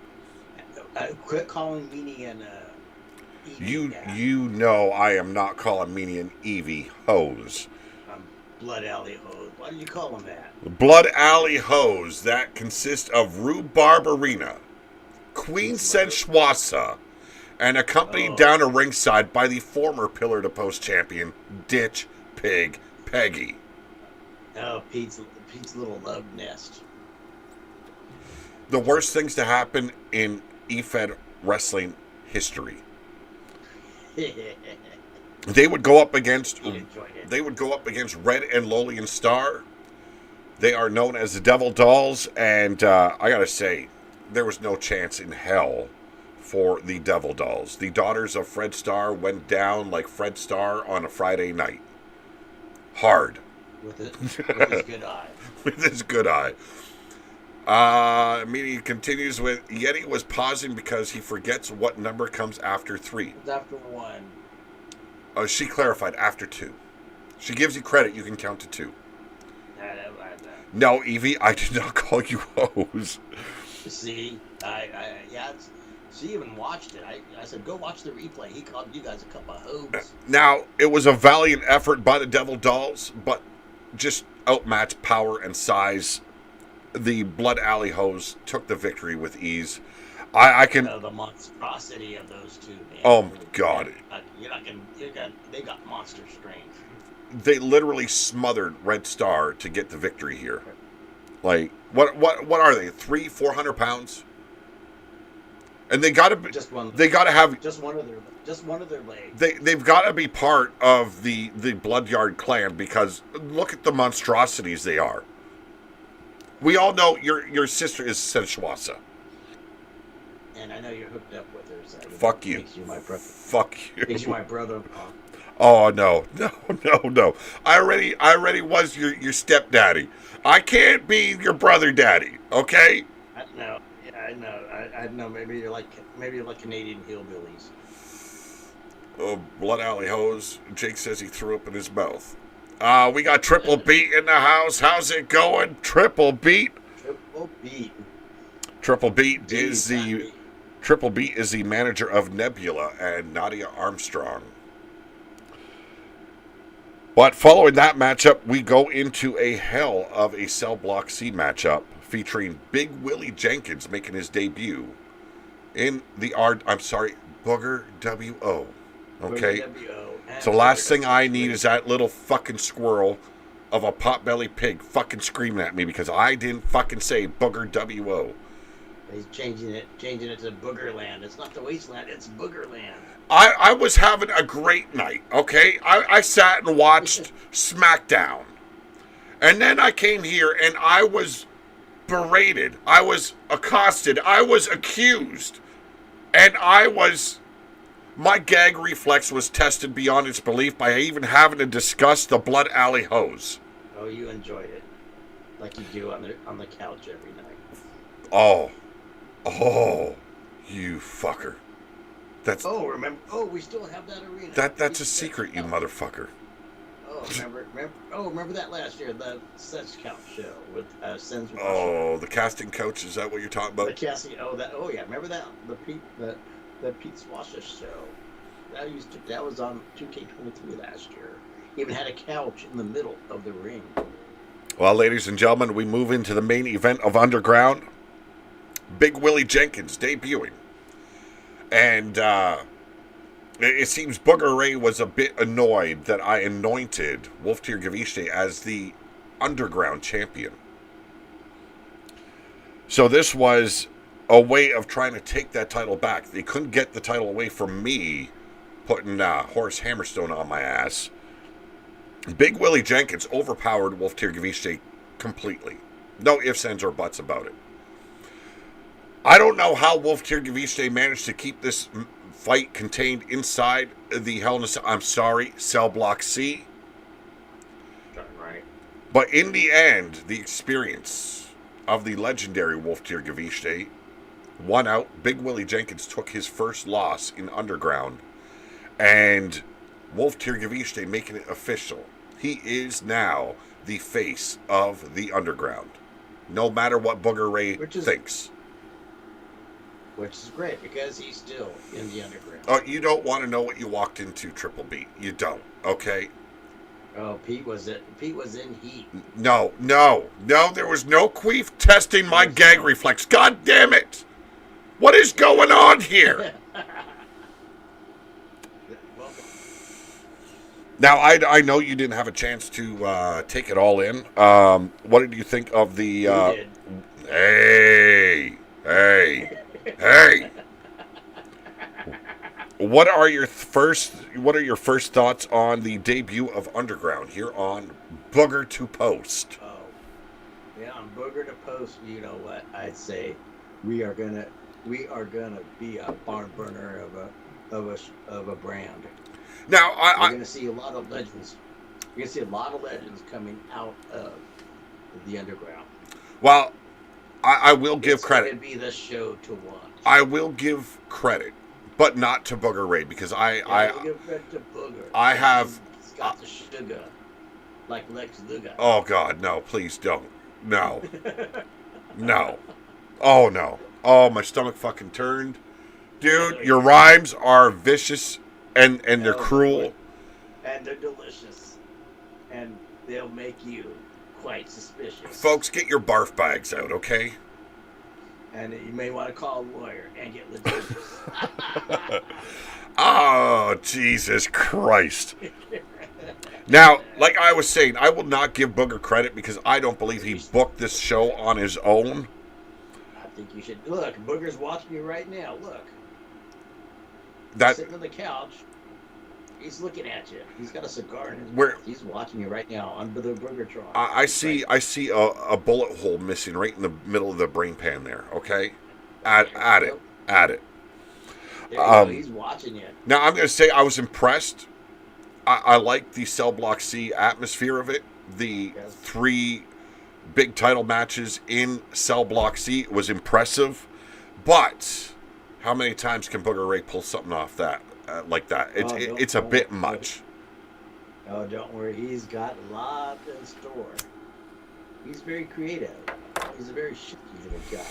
Quit calling Meanie and Evie. You know I am not calling Meanie and Evie Hose. Blood Alley Hose. Why do you call them that? Blood Alley Hose that consists of Rhubarb Arena, Queen Sensuasa, and accompanied down a ringside by the former Pillar to Post champion, Ditch Pig Peggy. Oh, Pete's little love nest. The worst things to happen in EFED wrestling history. They would go up against Pete enjoyed it. They would go up against Red and Lolian Star. They are known as the Devil Dolls, and I gotta say, there was no chance in hell for the Devil Dolls. The daughters of Fred Starr went down like Fred Starr on a Friday night. Hard. With his good eye. With his good eye. Media continues with, Yeti was pausing because he forgets what number comes after 3. It's after 1. She clarified, after 2. She gives you credit, you can count to 2. No, Evie, I did not call you hoes. See, she even watched it. I said, go watch the replay. He called you guys a couple of hoes. Now, it was a valiant effort by the Devil Dolls, but just outmatched power and size. The Blood Alley Hoes took the victory with ease. I can. The monstrosity of those two, man. Oh God! They got monster strength. They literally smothered Red Star to get the victory here. Like what are they? 300-400 pounds? And they got to just one. They got to have just one of their legs. They've got to be part of the Bloodyard clan, because look at the monstrosities they are. We all know your sister is Sensuasa. And I know you're hooked up with her. So fuck you. Makes you my brother. Fuck you. Makes you my brother. Oh no. I already was your stepdaddy. I can't be your brother daddy. Okay. I know. Yeah, I know. Maybe you're like Canadian hillbillies. Oh, Blood Alley Hose. Jake says he threw up in his mouth. We got Triple Beat in the house. How's it going? Triple Beat. Triple Beat is the manager of Nebula and Nadia Armstrong. But following that matchup, we go into a hell of a Cell Block C matchup featuring Big Willie Jenkins making his debut in the Booger W.O. Okay? So last thing I need is that little fucking squirrel of a potbelly pig fucking screaming at me because I didn't fucking say Booger W.O. He's changing it to Boogerland. It's not the Wasteland, it's Boogerland. I was having a great night, okay? I sat and watched SmackDown. And then I came here and I was berated. I was accosted. I was accused. And my gag reflex was tested beyond its belief by even having to discuss the Blood Alley Hose. Oh, you enjoyed it. Like you do on the couch every night. Oh, you fucker. We still have that arena. That's a secret, you motherfucker. Remember that last year, the Sets Count show with Sens. The casting coach, is that what you're talking about? The casting. Yeah, remember that the Pete Swasha show. That was on 2K23 last year. Even had a couch in the middle of the ring. Well, ladies and gentlemen, we move into the main event of Underground. Big Willie Jenkins debuting. And it seems Booger Ray was a bit annoyed that I anointed Wolftir Gaviste as the Underground champion. So this was a way of trying to take that title back. They couldn't get the title away from me putting Horace Hammerstone on my ass. Big Willie Jenkins overpowered Wolftir Gaviste completely. No ifs, ands, or buts about it. I don't know how Wolftir Gaviste managed to keep this fight contained inside the Hell in a Cell. I'm sorry, Cell Block C. Right. But in the end, the experience of the legendary Wolftir Gaviste won out. Big Willie Jenkins took his first loss in Underground. And Wolftir Gaviste making it official. He is now the face of the Underground. No matter what Booger Ray thinks. Which is great, because he's still in the Underground. Oh, you don't want to know what you walked into, Triple B. You don't, okay? Oh, Pete was in heat. No, there was no queef testing my gag reflex. God damn it! What is going on here? Now, I know you didn't have a chance to take it all in. What did you think of the? You did. Hey, hey, hey! What are your first thoughts on the debut of Underground here on Booger to Post? Oh, yeah, on Booger to Post. You know what? I'd say we are gonna be a barn burner of a brand. Now, We're gonna see a lot of legends. You're gonna see a lot of legends coming out of the Underground. well, I will give It's credit. gonna be the show to watch. I will give credit, but not to Booger Ray because We'll give credit to Booger. I have- He's got the sugar, like Lex Luger. oh God, no, please don't, no, no, oh no, oh my stomach fucking turned, dude. Your rhymes are vicious and they're cruel. And they're delicious, and they'll make you quite suspicious. Folks, get your barf bags out, okay? And you may want to call a lawyer and get litigious. Oh, Jesus Christ. Now, like I was saying, I will not give Booger credit because I don't believe he booked this show on his own. I think you should look. Booger's watching you right now. Look, That sitting on the couch. He's looking at you. He's got a cigar in his Where- mouth. He's watching you right now on the Boogertron. I see a bullet hole missing right in the middle of the brain pan there, okay? Add it. There you Um, go. He's watching you. Now, I'm going to say I was impressed. I like the Cell Block C atmosphere of it. The Yes. 3 big title matches in Cell Block C was impressive. But how many times can Booger Ray pull something off that like that? It's a bit much. Oh, don't worry. He's got a lot in store. He's very creative. He's a very shifty little guy.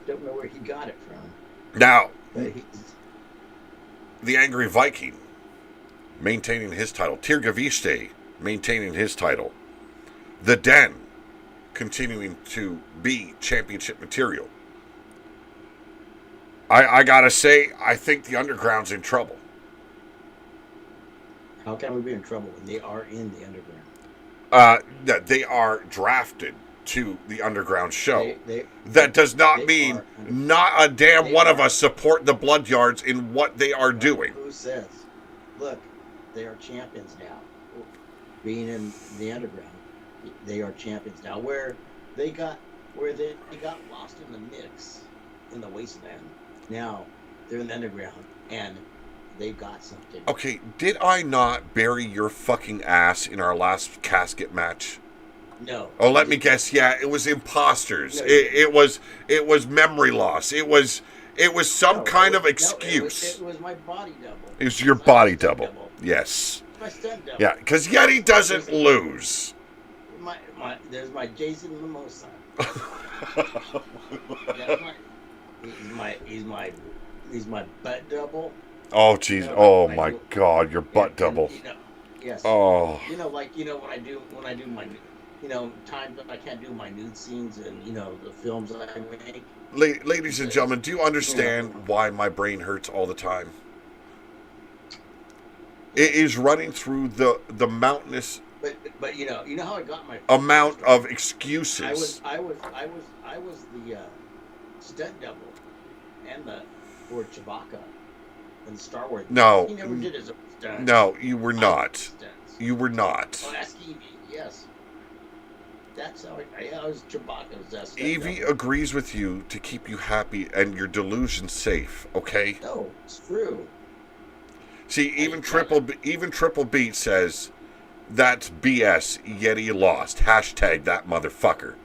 Don't know where he got it from. Now, But he's... the Angry Viking maintaining his title. Tirgaviste maintaining his title. The Den continuing to be championship material. I gotta say, I think the Underground's in trouble. How can we be in trouble when they are in the Underground? That they are drafted to the Underground show. They That does not they mean are under- not a damn they one of are- us support the Blood Yards in what they are doing. Who says? Look, they are champions now. Being in the Underground, they are champions now. Where they got lost in the mix in the wasteland. Now they're in the Underground and they've got something. Okay, did I not bury your fucking ass in our last casket match? No. Oh, let me guess. Yeah, it was imposters. No, It was memory loss. It was some No, kind it of was- excuse. No, it was my body double. It was your My body stunt double. Yes. My stunt double. Yeah, because Yeti doesn't lose. There's my Jason Mimosa. He's my butt double. Oh, jeez. Yeah, Oh, I my do. God. Your butt And, double. Yes. Oh. When I do my, times that I can't do my nude scenes and the films that I make. Ladies and gentlemen, do you understand why my brain hurts all the time? It is running through the mountainous But you know how I got my amount of excuses. I was the stunt double and for Chewbacca and the Star Wars. No. He never did his own stunts. No, you were I did not. stunts. You were not. Oh, ask Evie. Yes. That's how I was Chewbacca's stunt Evie double. agrees with you to keep you happy and your delusion safe, okay? No, it's true. See, even Triple Beat says that's BS. Yeti lost. Hashtag that motherfucker.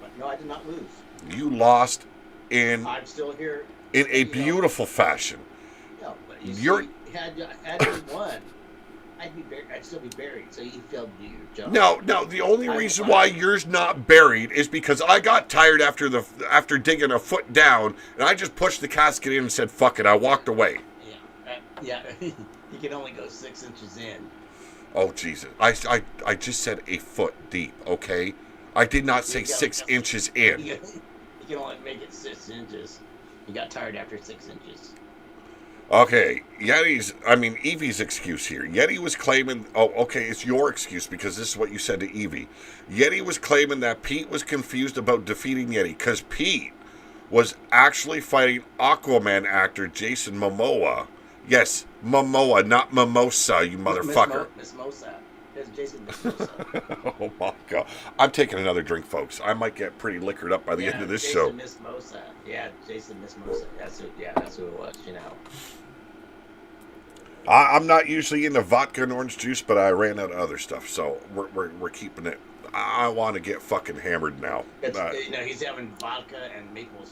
But no, I did not lose. You lost in I'm still here. a beautiful fashion. No, but You're- see, had you won, I'd still be buried. So you failed to do your job. No. The only I'm reason fine. why yours not buried is because I got tired after digging a foot down, and I just pushed the casket in and said, "Fuck it." I walked away. Yeah. He can only go 6 inches in. Oh Jesus! I just said a foot deep. Okay, I did not say 6 inches in. He can only make it 6 inches. He got tired after 6 inches. Okay, Evie's excuse here. Yeti was claiming, oh, okay, it's your excuse because this is what you said to Evie. Yeti was claiming that Pete was confused about defeating Yeti because Pete was actually fighting Aquaman actor Jason Momoa. Yes, Momoa, not Mimosa, you motherfucker. Miss Mosa. It's Jason Miss Mosa. Oh my god. I'm taking another drink, folks. I might get pretty liquored up by the end of this show. Jason Miss Mosa. Yeah, Jason Miss Mosa. That's who it was, you know. I'm not usually into vodka and orange juice, but I ran out of other stuff, so we're keeping it. I want to get fucking hammered now. He's having vodka and maple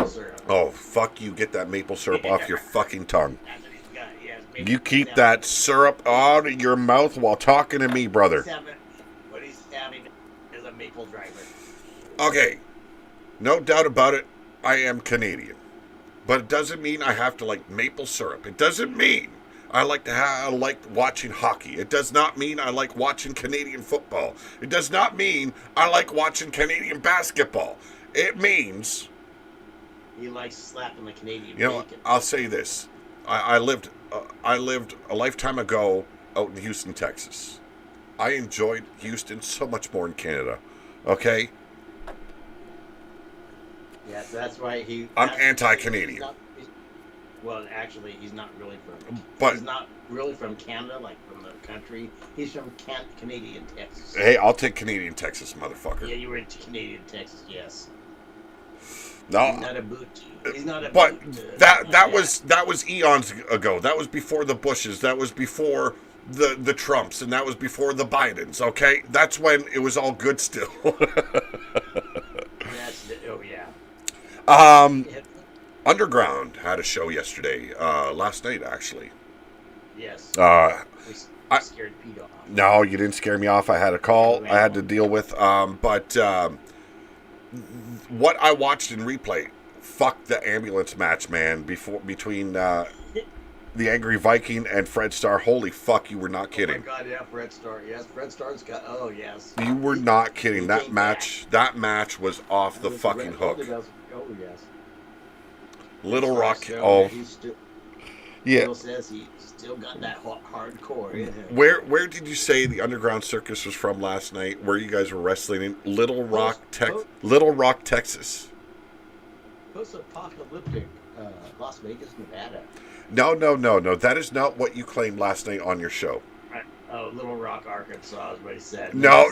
syrup. Oh, fuck you. Get that maple syrup off your fucking tongue. That's what he's got. Yeah, You keep that syrup out of your mouth while talking to me, brother. What he's having is a maple driver. Okay. No doubt about it, I am Canadian. But it doesn't mean I have to like maple syrup. It doesn't mean I like watching hockey. It does not mean I like watching Canadian football. It does not mean I like watching Canadian basketball. It means... He likes slapping the Canadian bacon. I'll say this. I lived a lifetime ago out in Houston, Texas. I enjoyed Houston so much more in Canada. Okay? Yeah, so that's why I'm anti-Canadian. Well, actually, he's not really from. But he's not really from Canada, like from the country. He's from Canadian Texas. Hey, I'll take Canadian Texas, motherfucker. Yeah, you were in Canadian Texas, yes. No, he's not a boot. He's not a. But boot, that was eons ago. That was before the Bushes. That was before the Trumps, and that was before the Bidens. Okay, that's when it was all good still. Underground had a show yesterday, last night actually. Yes. I scared Pete off. No, you didn't scare me off. I had a call I had to deal with. But what I watched in replay, fuck the ambulance match, man. Between the Angry Viking and Fred Starr. Holy fuck, you were not kidding. Oh my god, yeah, Fred Starr. Yes, Fred Starr's got. Oh yes. You were not kidding. That match was off the fucking hook. Oh yes. Little Rock. Yeah. Still says he still got that hardcore in him. Where did you say the Underground Circus was from last night? Where you guys were wrestling in Little Rock, Texas. Post-apocalyptic, Las Vegas, Nevada. No. That is not what you claimed last night on your show. Oh, Little Rock, Arkansas is what he said. No.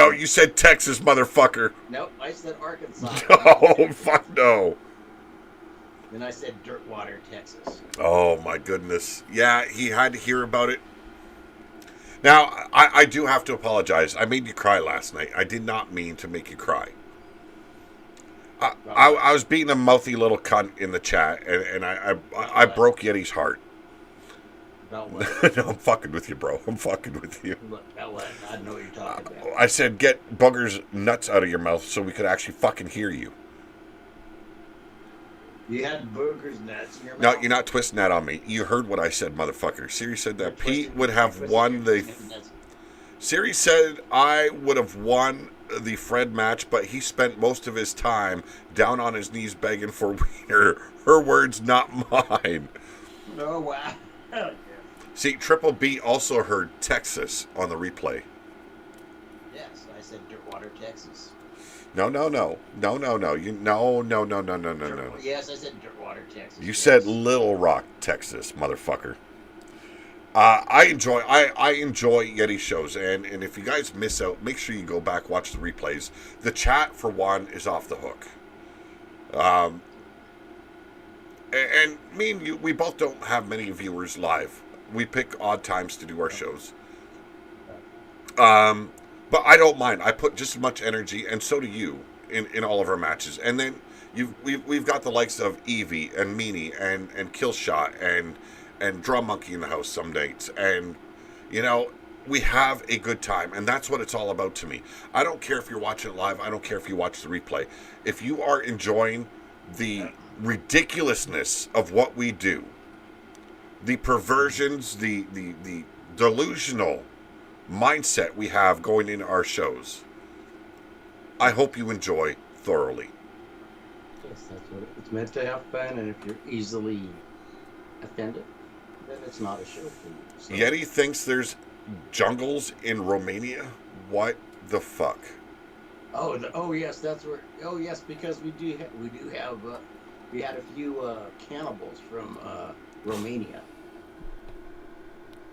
You said Texas, motherfucker. Nope, I said Arkansas. No, fuck no. Then I said Dirtwater, Texas. Oh, my goodness. Yeah, he had to hear about it. Now, I do have to apologize. I made you cry last night. I did not mean to make you cry. I was being a mouthy little cunt in the chat, and I broke Yeti's heart. About what? No, I'm fucking with you, bro. I'm fucking with you. About what? I know what you're talking about. I said, get Booger's nuts out of your mouth so we could actually fucking hear you. You had Booger's nuts in your mouth? No, you're not twisting that on me. You heard what I said, motherfucker. Siri said that Pete would have won the... Siri said I would have won the Fred match, but he spent most of his time down on his knees begging for wiener. Her words, not mine. Oh, wow. See, Triple B also heard Texas on the replay. Yes, I said Dirtwater, Texas. No. No. Yes, I said Dirtwater, Texas. You said Little Rock, Texas, motherfucker. I enjoy Yeti shows, and if you guys miss out, make sure you go back, watch the replays. The chat, for one, is off the hook. And me and you, we both don't have many viewers live. We pick odd times to do our shows. But I don't mind. I put just as much energy, and so do you, in all of our matches. And then we've got the likes of Evie and Meanie and Killshot and Drum Monkey in the house some nights. And, we have a good time. And that's what it's all about to me. I don't care if you're watching it live. I don't care if you watch the replay. If you are enjoying the ridiculousness of what we do, the perversions, the delusional mindset we have going into our shows, I hope you enjoy thoroughly. Yes, that's what it's meant to have fun, and if you're easily offended, then it's not a show for you. So, Yeti thinks there's jungles in Romania. What the fuck? oh yes, that's where. Oh yes, because we do have we had a few cannibals from Romania.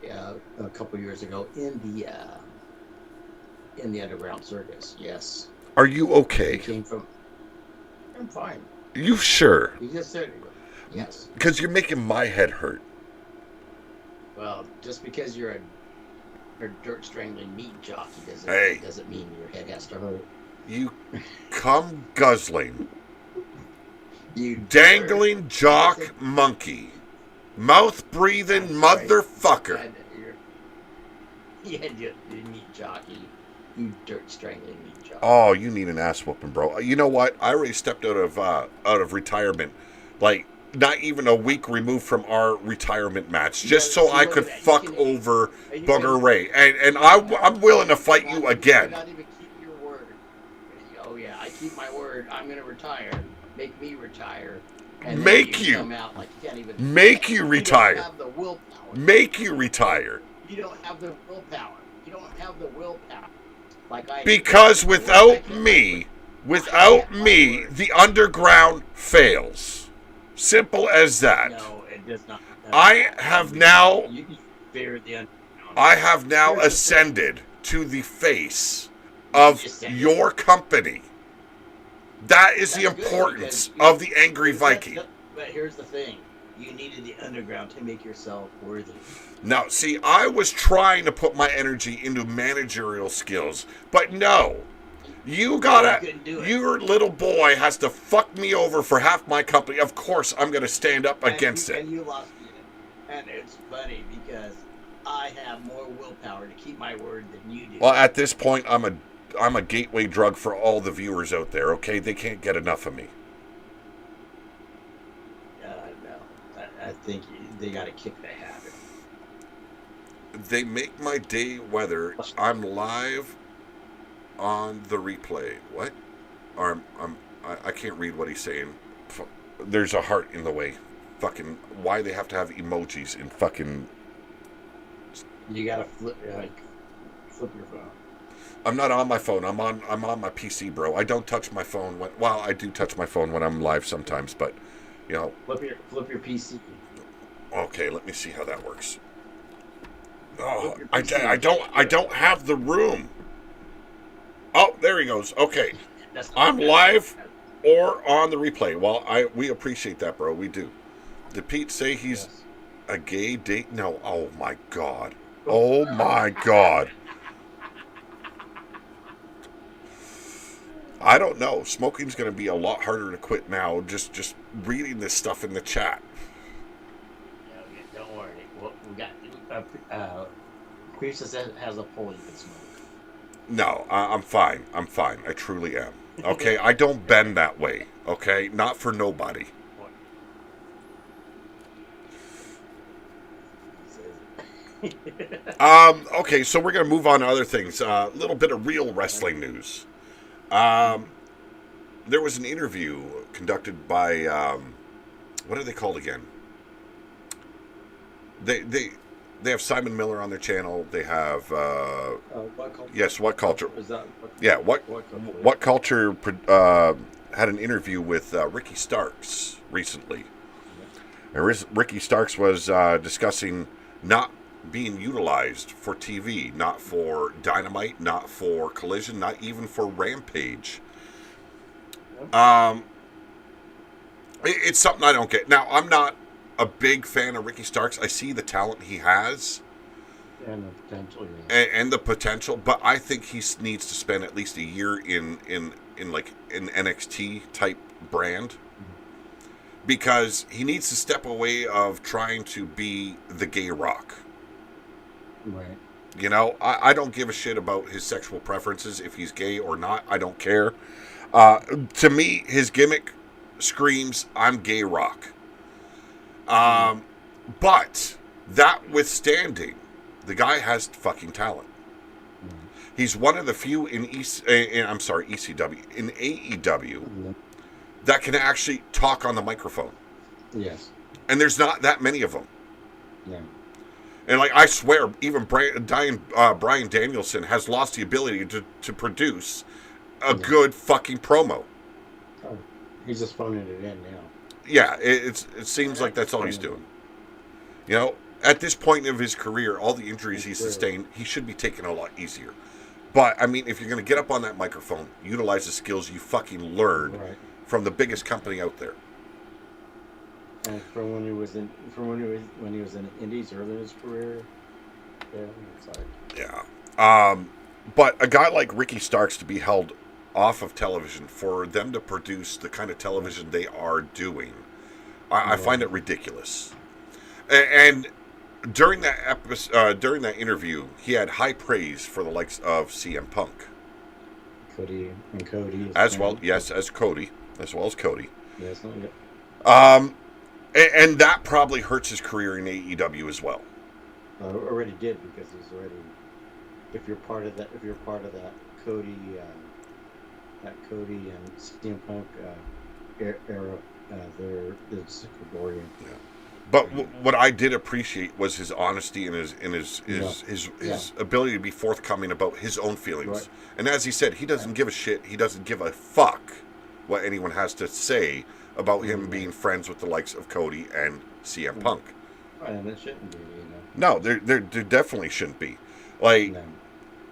Yeah, a couple years ago in the underground circus. Yes, Are you they okay? came from. I'm fine. You sure? You just said yes. Because you're making my head hurt. Well, just because you're a dirt strangling meat jockey Hey. doesn't mean your head has to hurt. You cum guzzling, You dangling jock monkey, mouth breathing motherfucker. Yeah, you meat jockey. You dirt strangling meat jockey. Oh, you need an ass whooping, bro. You know what? I already stepped out of retirement, like not even a week removed from our retirement match, just so I could fuck over Booger Ray, and I'm willing to fight you again. Not even keep your word. Oh yeah, I keep my word. I'm gonna retire. Make me retire. And then Make you. come out like you can't even Make you don't retire. have the willpower. Make you retire. You don't have the willpower. You don't have the willpower. Like I. Because I without can't- me, the underground fails. Simple as that. No, it does not. I have now You fear the I have now ascended to the face of your company. That is the That's good, importance because of the Angry Viking. But here's the thing: you needed the underground to make yourself worthy. Now, see, I was trying to put my energy into managerial skills, but no. You gotta, couldn't do it. your little boy has to fuck me over for half my company. Of course, I'm gonna stand up against it. And you lost it. And it's funny because I have more willpower to keep my word than you do. Well, at this point, I'm a gateway drug for all the viewers out there. Okay, they can't get enough of me. No, I think they got to kick the habit. They make my day weather. I'm live on the replay. What? Or I can't read what he's saying. There's a heart in the way. Fucking why they have to have emojis in fucking. You got to flip your phone. I'm not on my phone. I'm on my PC, bro. I don't touch my phone when. Well, I do touch my phone when I'm live sometimes, but you know. Flip your PC. Okay, let me see how that works. Oh, Flip your I PC. I don't have the room. Oh, there he goes. Okay, That's not I'm bad. live or on the replay. Well, we appreciate that, bro. We do. Did Pete say he's Yes. a gay date? No. Oh my god. Oh my god. I don't know. Smoking's going to be a lot harder to quit now. Just reading this stuff in the chat. Yeah, don't worry. We got. Creases has a pole you can smoke. No, I'm fine. I'm fine. I truly am. Okay, I don't bend that way. Okay, not for nobody. Okay, so we're gonna move on to other things. A little bit of real wrestling news. There was an interview conducted by what are they called again? They have Simon Miller on their channel. They have What culture? yes, What Culture? Is that Yeah, what culture? Culture had an interview with Ricky Starks recently. And Ricky Starks was discussing not being utilized for TV, not for Dynamite, not for Collision, not even for Rampage. It's something I don't get. Now, I'm not a big fan of Ricky Starks. I see the talent he has And the potential. Yeah. and the potential, but I think he needs to spend at least a year in like an NXT type brand, because he needs to step away of trying to be the gay Rock. Right. You know, I don't give a shit about his sexual preferences, if he's gay or not. I don't care. To me, his gimmick screams, I'm gay Rock. But that withstanding, the guy has fucking talent. He's one of the few in ECW, in AEW, Yeah. that can actually talk on the microphone. Yes. And there's not that many of them. Yeah. And like I swear, even Brian Danielson has lost the ability to produce a good fucking promo. Oh, he's just phoning it in now. Yeah, it seems like that's all he's doing. You know, at this point of his career, all the injuries he's sustained, he should be taking a lot easier. But I mean, if you're going to get up on that microphone, utilize the skills you fucking learned from the biggest company out there. And from when he was in Indies early in his career, it's like but a guy like Ricky Starks to be held off of television, for them to produce the kind of television they are doing, I find it ridiculous. And during that episode, during that interview, he had high praise for the likes of CM Punk, Cody, as well as Cody. Yes, not yet. And that probably hurts his career in AEW as well. Already did, because he's already. If you're part of that Cody and CM Punk era, they're Sycamorian. Yeah. But what I did appreciate was his honesty and his ability to be forthcoming about his own feelings. Right. And as he said, he doesn't give a shit. He doesn't give a fuck what anyone has to say about him being friends with the likes of Cody and CM Punk. And it shouldn't be, you know. No, there definitely shouldn't be. Like,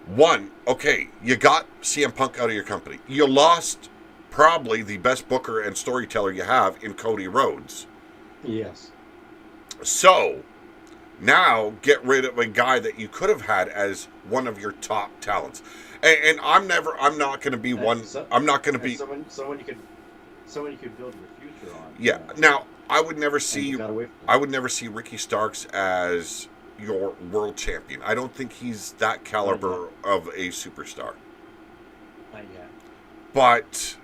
one, okay, you got CM Punk out of your company. You lost probably the best booker and storyteller you have in Cody Rhodes. Yes. So, now get rid of a guy that you could have had as one of your top talents. And I'm not going to be one. I'm not going to be someone you could build your future on. Yeah. Now, I would never see Ricky Starks as your world champion. I don't think he's that caliber of a superstar. Not yet. But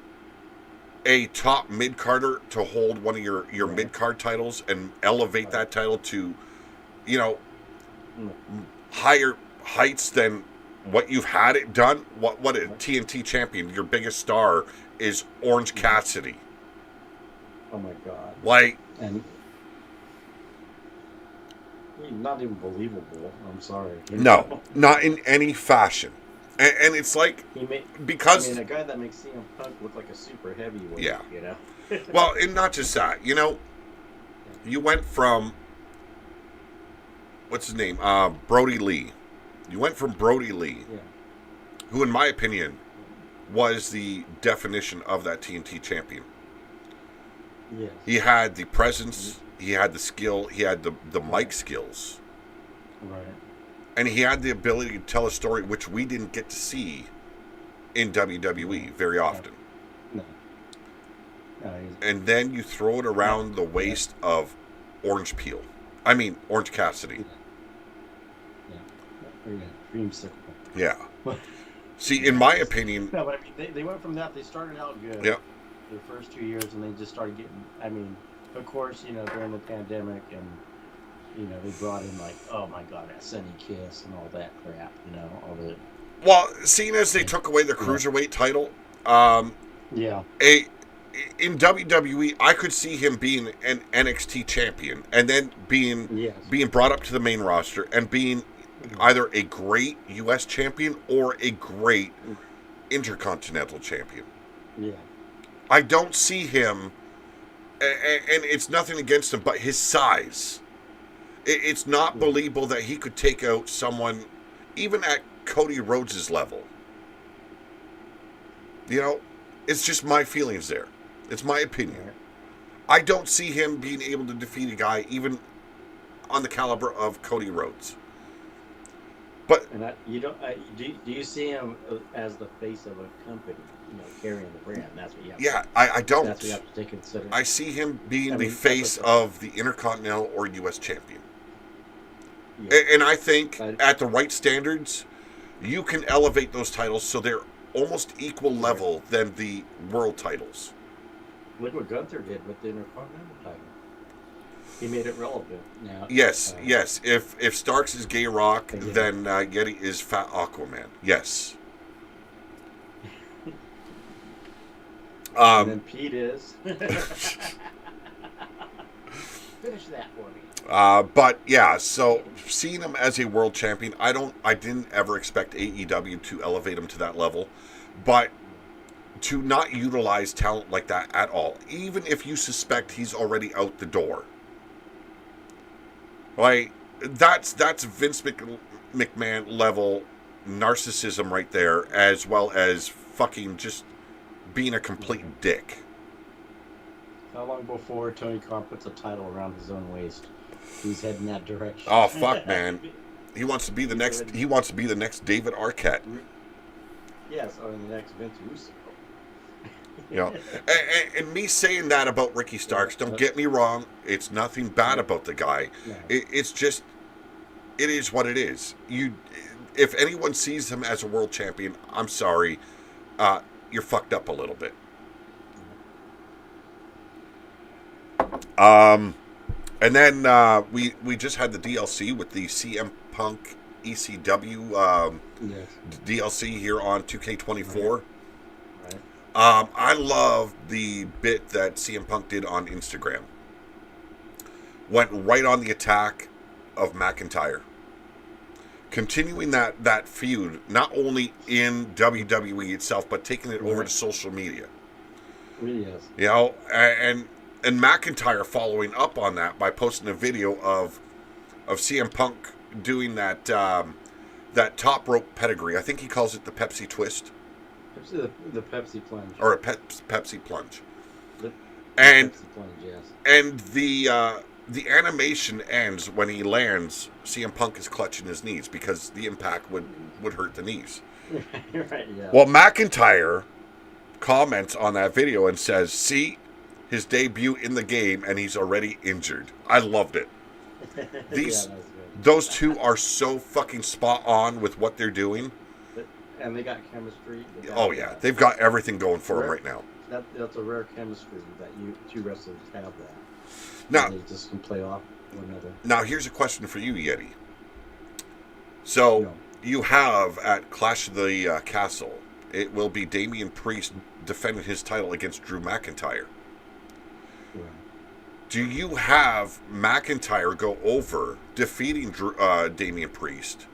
a top mid-carder to hold one of your mid-card titles and elevate that title to, higher heights than what you've had it done. What a TNT champion, your biggest star is Orange Cassidy. Oh my God! Like, and not even believable. I'm sorry. No, not in any fashion. And it's like a guy that makes CM Punk look like a super heavyweight. Yeah. You know. Well, and not just that. You went from what's his name, Brody Lee. You went from Brody Lee, who, in my opinion, was the definition of that TNT champion. Yes. He had the presence, he had the skill, he had the mic skills. Right. And he had the ability to tell a story which we didn't get to see in WWE very often. No. And then you throw it around the waist of Orange Cassidy. Dreamsicle. Yeah. See, in my opinion... No, but I mean, they went from that, they started out good. Yep. The first 2 years, and they just started getting, of course, during the pandemic, and, they brought in, like, oh my God, that Sunny Kiss and all that crap, all the... Well, seeing as they took away the Cruiserweight title, in WWE, I could see him being an NXT champion, and then being brought up to the main roster, and being either a great U.S. champion or a great Intercontinental champion. Yeah. I don't see him, and it's nothing against him, but his size. It's not believable that he could take out someone, even at Cody Rhodes' level. It's just my feelings there. It's my opinion. I don't see him being able to defeat a guy even on the caliber of Cody Rhodes. But do you see him as the face of a company, carrying the brand? That's what you have. Yeah, I don't. That's what you have to take consider. I see him being the face of the Intercontinental or U.S. champion. Yeah. And I think at the right standards, you can elevate those titles so they're almost equal level than the world titles. Look what Gunther did with the Intercontinental title. He made it relevant now. Yes. If Starks is Gay Rock, then Yeti is Fat Aquaman. Yes. And then Pete is. Finish that for me. But yeah, so seeing him as a world champion, I didn't ever expect AEW to elevate him to that level, but to not utilize talent like that at all, even if you suspect he's already out the door, like that's Vince McMahon level narcissism right there, as well as fucking just being a complete dick. How long before Tony Khan puts a title around his own waist? He's heading that direction. Oh fuck, man! He wants to be the next. He wants to be the next David Arquette. Yes, or the next Vince Russo. You know, and me saying that about Ricky Starks, don't get me wrong. It's nothing bad about the guy. No. It's just, it is what it is. If anyone sees him as a world champion, I'm sorry, you're fucked up a little bit. And then we just had the DLC with the CM Punk ECW Yes. DLC here on 2K24. Right. I love the bit that CM Punk did on Instagram. Went right on the attack of McIntyre. Continuing that feud, not only in WWE itself, but taking it over to social media. Yes. You know, and McIntyre following up on that by posting a video of CM Punk doing that top rope pedigree. I think he calls it the Pepsi twist. The Pepsi plunge. Or a Pepsi plunge. The And Pepsi plunge, yes. and the animation ends when he lands. CM Punk is clutching his knees because the impact would hurt the knees. Right, yeah. Well, McIntyre comments on that video and says, "See, his debut in the game and he's already injured." I loved it. These yeah, that was good. Those two are so fucking spot on with what they're doing. And they got chemistry. They got, Oh yeah, they've got everything going for them right now. That's a rare chemistry that two wrestlers have that. Now, And they just can play off one another. now here's a question for you, Yeti. So No. you have at Clash of the Castle, it will be Damian Priest defending his title against Drew McIntyre. Right. Do you have McIntyre go over, defeating Damian Priest,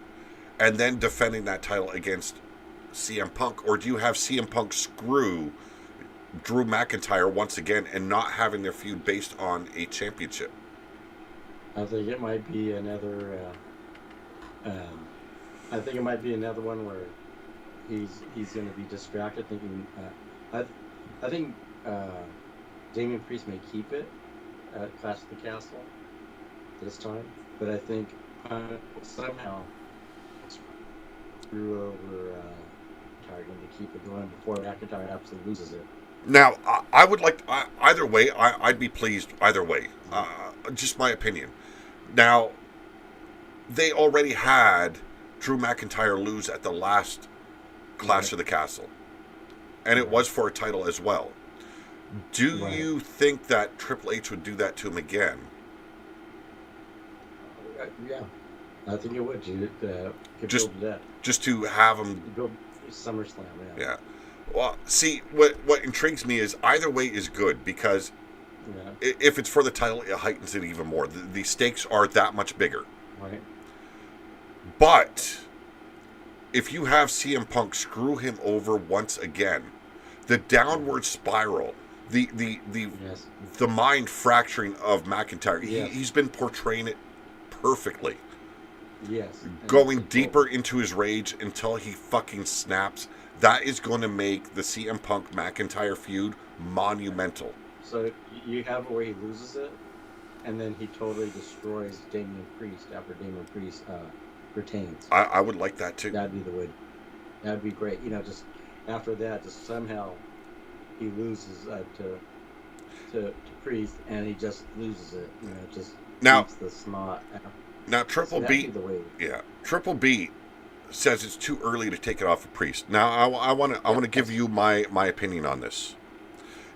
and then defending that title against CM Punk? Or do you have CM Punk screw Drew McIntyre once again and not having their feud based on a championship? I think it might be another. I think it might be another one where he's going to be distracted, thinking. I think Damian Priest may keep it at Clash of the Castle this time, but I think somehow screw over McIntyre to keep it going before McIntyre absolutely loses it. Now, I would like either way. I'd be pleased either way. Just my opinion. Now, they already had Drew McIntyre lose at the last Clash of the Castle, and it was for a title as well. Do you think that Triple H would do that to him again? Yeah, I think it would. Just to have him go SummerSlam. Yeah. Well, see, what intrigues me is either way is good, because if it's for the title, it heightens it even more. The stakes are that much bigger. Right. But if you have CM Punk screw him over once again, the downward spiral, the mind fracturing of McIntyre, he's been portraying it perfectly. Yes. Going deeper into his rage until he fucking snaps. That is going to make the CM Punk McIntyre feud monumental. So you have it where he loses it, and then he totally destroys Damian Priest after Damian Priest retains. I would like that too. That'd be the way. That'd be great. Just after that, just somehow he loses to Priest, and he just loses it. Just keeps the snot. Now Triple B, Triple B says it's too early to take it off of Priest. Now I want to give you my opinion on this.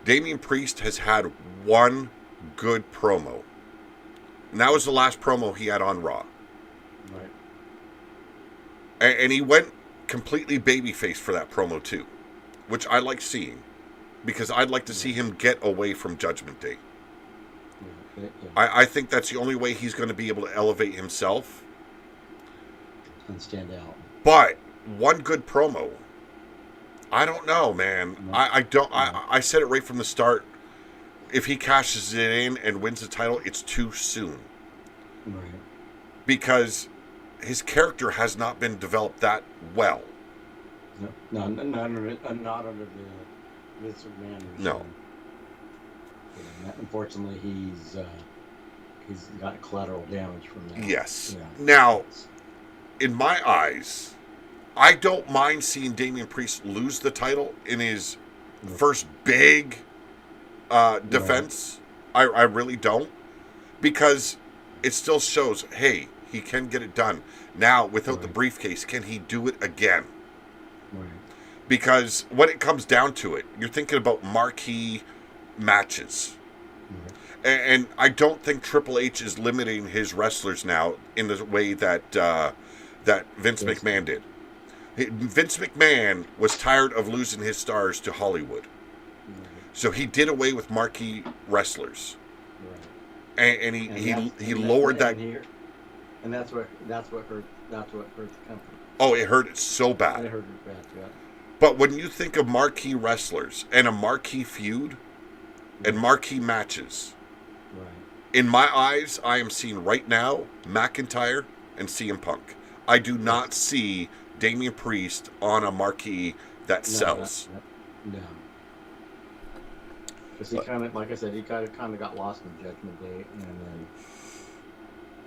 Damian Priest has had one good promo, and that was the last promo he had on Raw. Right. And he went completely babyface for that promo too, which I like seeing, because I'd like to see him get away from Judgment Day. Yeah. I think that's the only way he's going to be able to elevate himself. And stand out. But one good promo, I don't know, man. No. I don't. No. I said it right from the start. If he cashes it in and wins the title, it's too soon. Right. Because his character has not been developed that well. No, not under the Vince McMahon regime. No. Yeah, unfortunately, he's got collateral damage from that. Yes. Yeah. Now, in my eyes, I don't mind seeing Damian Priest lose the title in his first big defense. I really don't. Because it still shows, hey, he can get it done. Now, without the briefcase, can he do it again? Right. Because when it comes down to it, you're thinking about marquee matches. And I don't think Triple H is limiting his wrestlers now in the way that that Vince McMahon did. Vince McMahon was tired of losing his stars to Hollywood. So he did away with marquee wrestlers. Right. And he lowered that. And that's what hurt the company. Oh, it hurt it so bad. It hurt it bad, yeah. But when you think of marquee wrestlers and a marquee feud and marquee matches, Right. in my eyes, I am seeing right now McIntyre and CM Punk. I do not see Damian Priest on a marquee that sells. No. Because he kind of, like I said, he kind of got lost in Judgment Day, and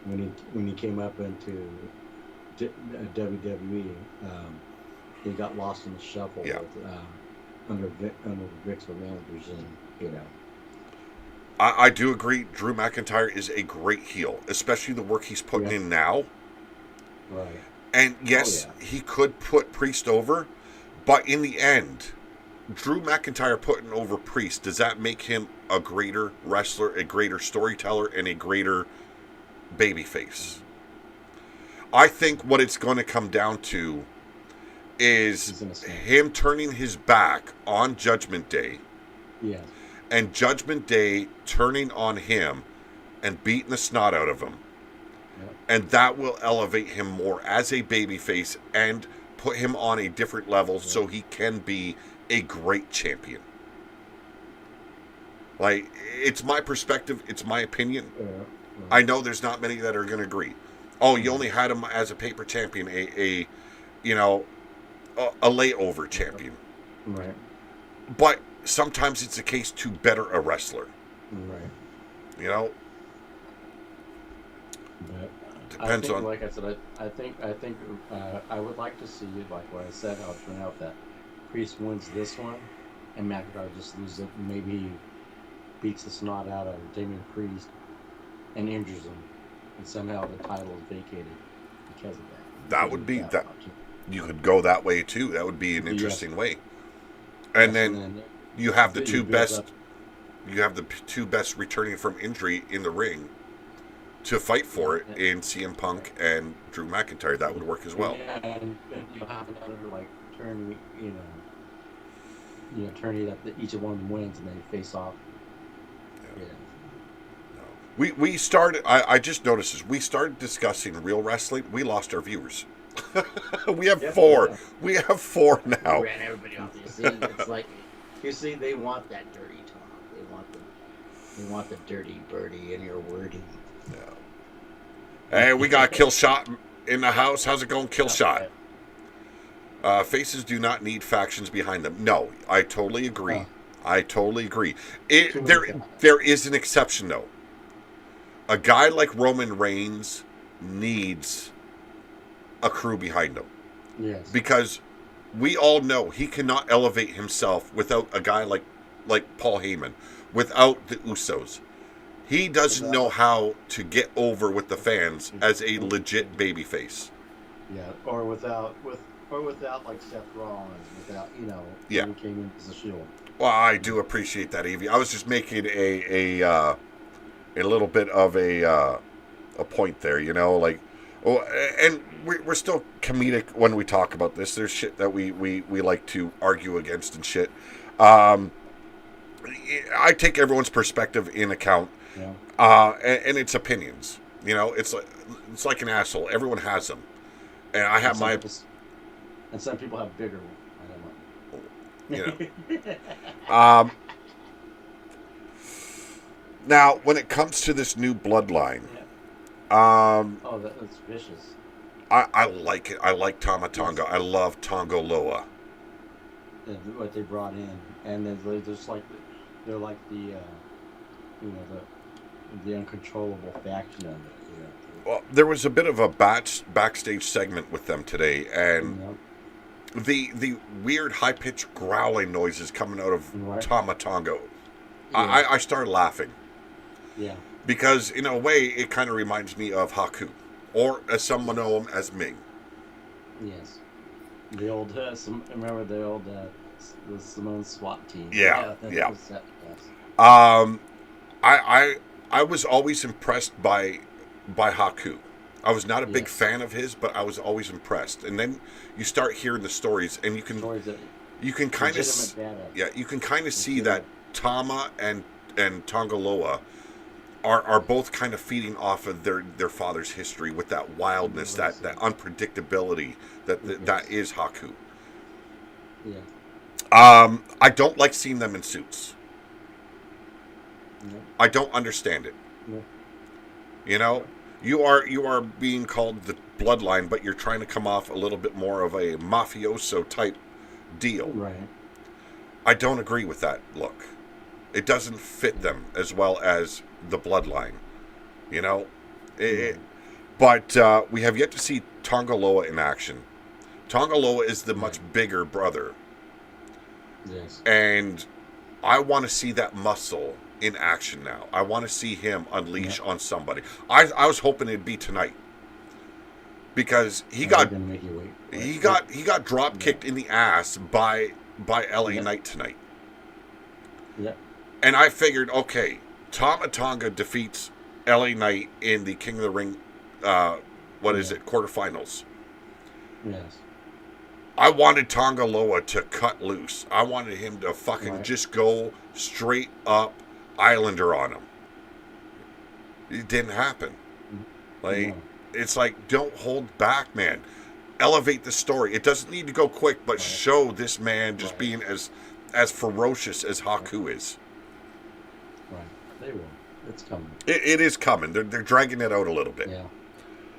then when he came up into WWE, he got lost in the shuffle with, under Vince McMahon's regime, you know. I do agree. Drew McIntyre is a great heel, especially the work he's putting in now. Right. And yes, he could put Priest over, but in the end, Drew McIntyre putting over Priest, does that make him a greater wrestler, a greater storyteller, and a greater babyface? I think what it's going to come down to is him turning his back on Judgment Day. Yes. And Judgment Day turning on him and beating the snot out of him. Yep. And that will elevate him more as a babyface and put him on a different level so he can be a great champion. Like, it's my perspective, it's my opinion. I know there's not many that are going to agree. Oh, you only had him as a paper champion, a layover champion. Right. But sometimes it's a case to better a wrestler. Right. You know? But Depends on. Like I said, I think I would like to see, like what I said, I'll turn out that Priest wins this one, and McIntyre just loses it. Maybe he beats the snot out of Damian Priest and injures him, and somehow the title is vacated because of that. That would be that. You could go that way too. That would be an interesting way. And then you have the two best. You have the two best returning from injury in the ring to fight for it in CM Punk and Drew McIntyre. That would work as well. Yeah, and you'll have another like tourney, tourney that each of one of them wins, and they face off. Yeah. We started. I just noticed this. We started discussing real wrestling. We lost our viewers. We have 4. Yeah. We have 4 now. We ran everybody off. You see, it's like, they want that dirty talk. They want the dirty birdie in your wording. Yeah. Hey, we got Killshot in the house. How's it going, Killshot? Faces do not need factions behind them. No, I totally agree. I totally agree. There is an exception, though. A guy like Roman Reigns needs a crew behind him. Yes. Because we all know he cannot elevate himself without a guy like Paul Heyman, without the Usos. He doesn't know how to get over with the fans as a legit babyface. Yeah, or without like Seth Rollins, without Yeah. came in as a Shield. Well, I do appreciate that, Evie. I was just making a little bit of a point there, like. Oh, and we're still comedic when we talk about this. There's shit that we like to argue against and shit. I take everyone's perspective in account, Yeah. and its opinions. You know, it's like an asshole. Everyone has them, and I have And my. and some people have bigger ones. I You don't know. know. Um, now, when it comes to this new bloodline, Yeah. Oh, that's vicious. I like it. I like Tama Tonga. I love Tonga Loa. What they brought in, and then they're just like they're like the the uncontrollable faction of it. Well, there was a bit of a backstage segment with them today, and the weird high pitched growling noises coming out of Right. Tama Tonga. Yeah. I started laughing Yeah. because in a way it kind of reminds me of Haku, or as some know him as Ming. Yes. The old remember the old the Simone SWAT team. Yeah, that yeah. was that, yes. I was always impressed by Haku. I was not a big Yes. fan of his, but I was always impressed. And then you start hearing the stories, and you can Stories that kind of legitimate badass. yeah, you can kind of see that Tama and Tongaloa are both kind of feeding off of their father's history with that wildness, that unpredictability that is Haku. Yeah. I don't like seeing them in suits. No. I don't understand it. No. You know, you are being called the bloodline, but you're trying to come off a little bit more of a mafioso type deal. Right. I don't agree with that look. It doesn't fit them as well as the bloodline. You know, but we have yet to see Tongaloa in action. Tongaloa is the much bigger brother, Yes. and I want to see that muscle in action now. I want to see him unleash on somebody. I was hoping it'd be tonight because he got Gonna make you wait. he got drop kicked in the ass by LA Knight tonight. Yeah. And I figured, okay, Tama Tonga defeats LA Knight in the King of the Ring quarterfinals. Yes. I wanted Tonga Loa to cut loose. I wanted him to fucking just go straight up Islander on him. It didn't happen. Like, it's like, don't hold back, man. Elevate the story. It doesn't need to go quick, but show this man just being as ferocious as Haku is. Right. They will. It's coming. It is coming. They're dragging it out a little bit. Yeah.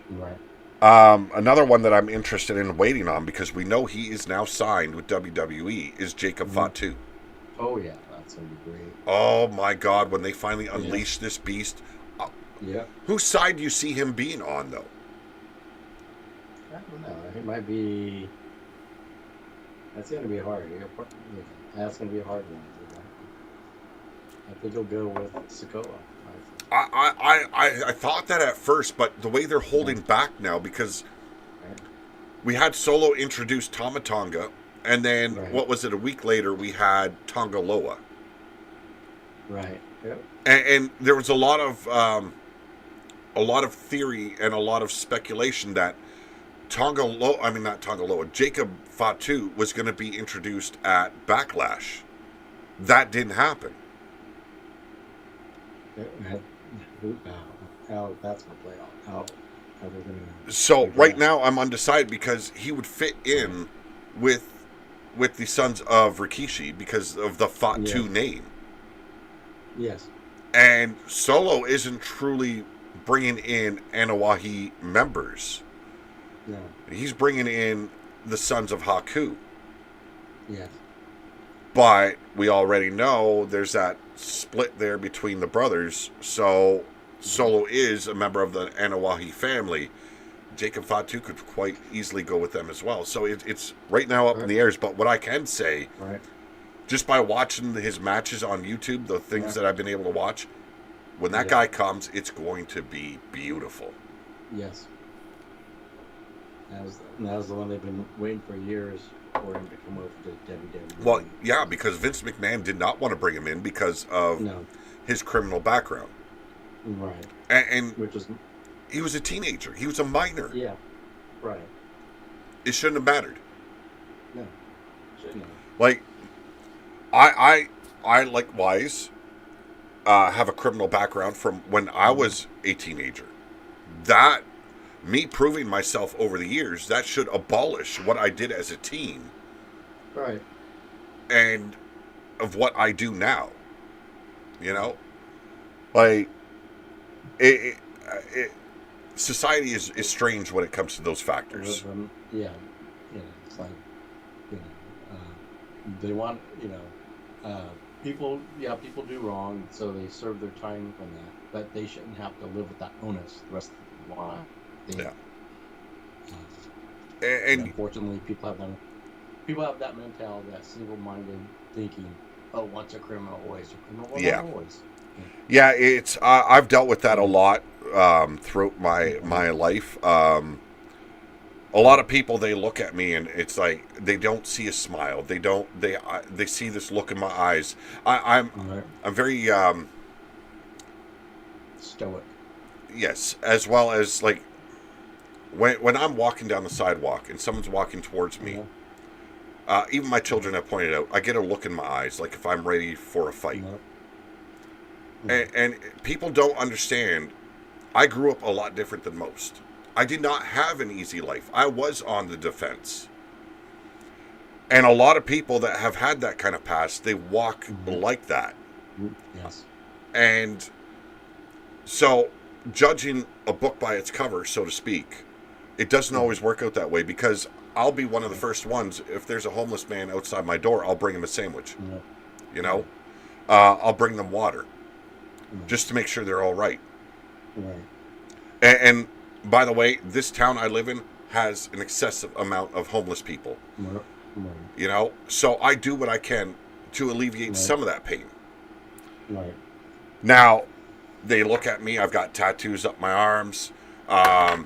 Right. Another one that I'm interested in waiting on, because we know he is now signed with WWE, is Jacob Fatu. Oh yeah, that's gonna be great. Oh my God, when they finally unleash this beast. Yeah. Whose side do you see him being on, though? I don't know. It might be. That's gonna be hard. That's gonna be a hard one. I think he'll go with Sikoa. I thought that at first, but the way they're holding back now, because we had Solo introduce Tama Tonga, and then what was it? A week later, we had Tonga Loa. Right. Yep. And there was a lot of theory and a lot of speculation that Jacob Fatu was going to be introduced at Backlash. That didn't happen. How that's gonna play out? How they're gonna? So right now I'm undecided because he would fit in with the sons of Rikishi because of the Fatu name. Yes. And Solo isn't truly bringing in Anoa'i members. No. He's bringing in the sons of Haku. Yes. But we already know there's that split there between the brothers. So Solo is a member of the Anoa'i family. Jacob Fatu could quite easily go with them as well. So it's right now up in the airs. But what I can say, just by watching his matches on YouTube, the things that I've been able to watch, when that guy comes, it's going to be beautiful. Yes. That was the one they've been waiting for years for him to come over to WWE. Well, yeah, because Vince McMahon did not want to bring him in because of his criminal background. Right. And which was, he was a teenager. He was a minor. Yeah. Right. It shouldn't have mattered. No. Shouldn't have. Like, I likewise have a criminal background from when I was a teenager. That, me proving myself over the years, that should abolish what I did as a teen Right. and of what I do now. You know, like it society is strange when it comes to those factors. Yeah. It's like, they want, people. Yeah, people do wrong, so they serve their time from that. But they shouldn't have to live with that onus the rest of their life. Yeah. And And unfortunately, people have that mentality, that single-minded thinking. Oh, once a criminal, always a criminal. Well, Yeah. not always. yeah, it's I've dealt with that a lot throughout my life. A lot of people, they look at me and it's like they don't see a smile. They see this look in my eyes. I'm Right. I'm very Stoic. yes, as well as like when I'm walking down the sidewalk and someone's walking towards me. Even my children have pointed out, I get a look in my eyes, like if I'm ready for a fight. And people don't understand. I grew up a lot different than most. I did not have an easy life. I was on the defense. And a lot of people that have had that kind of past, they walk like that. Yes. And so, judging a book by its cover, so to speak, it doesn't always work out that way, because I'll be one of the first ones. If there's a homeless man outside my door, I'll bring him a sandwich. You know? I'll bring them water. Just to make sure they're all right. Right. And by the way, this town I live in has an excessive amount of homeless people. Right. You know? So I do what I can to alleviate some of that pain. Right. Now, they look at me. I've got tattoos up my arms. I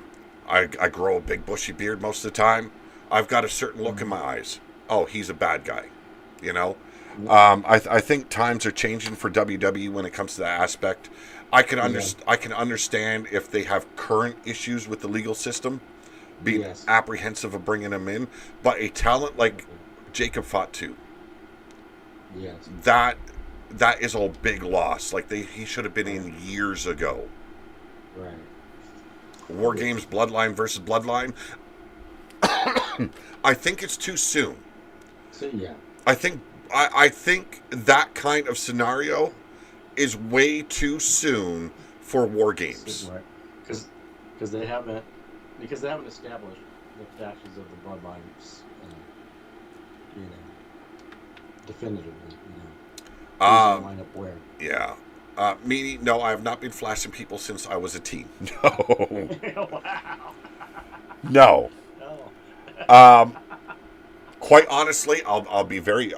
grow a big bushy beard most of the time. I've got a certain look in my eyes. Oh, he's a bad guy. You know? I think times are changing for WWE when it comes to that aspect. I can understand if they have current issues with the legal system, being apprehensive of bringing him in. But a talent like Jacob Fatu, Yes. that is a big loss. Like he should have been in years ago. Right. War Games Bloodline versus Bloodline. I think it's too soon. So yeah. I think that kind of scenario is way too soon for War Games. Right. Because they haven't established the factions of the bloodlines, definitively. Line up where. Yeah. Meaning, no, I have not been flashing people since I was a teen. No. Wow. No. No. Quite honestly, I'll be very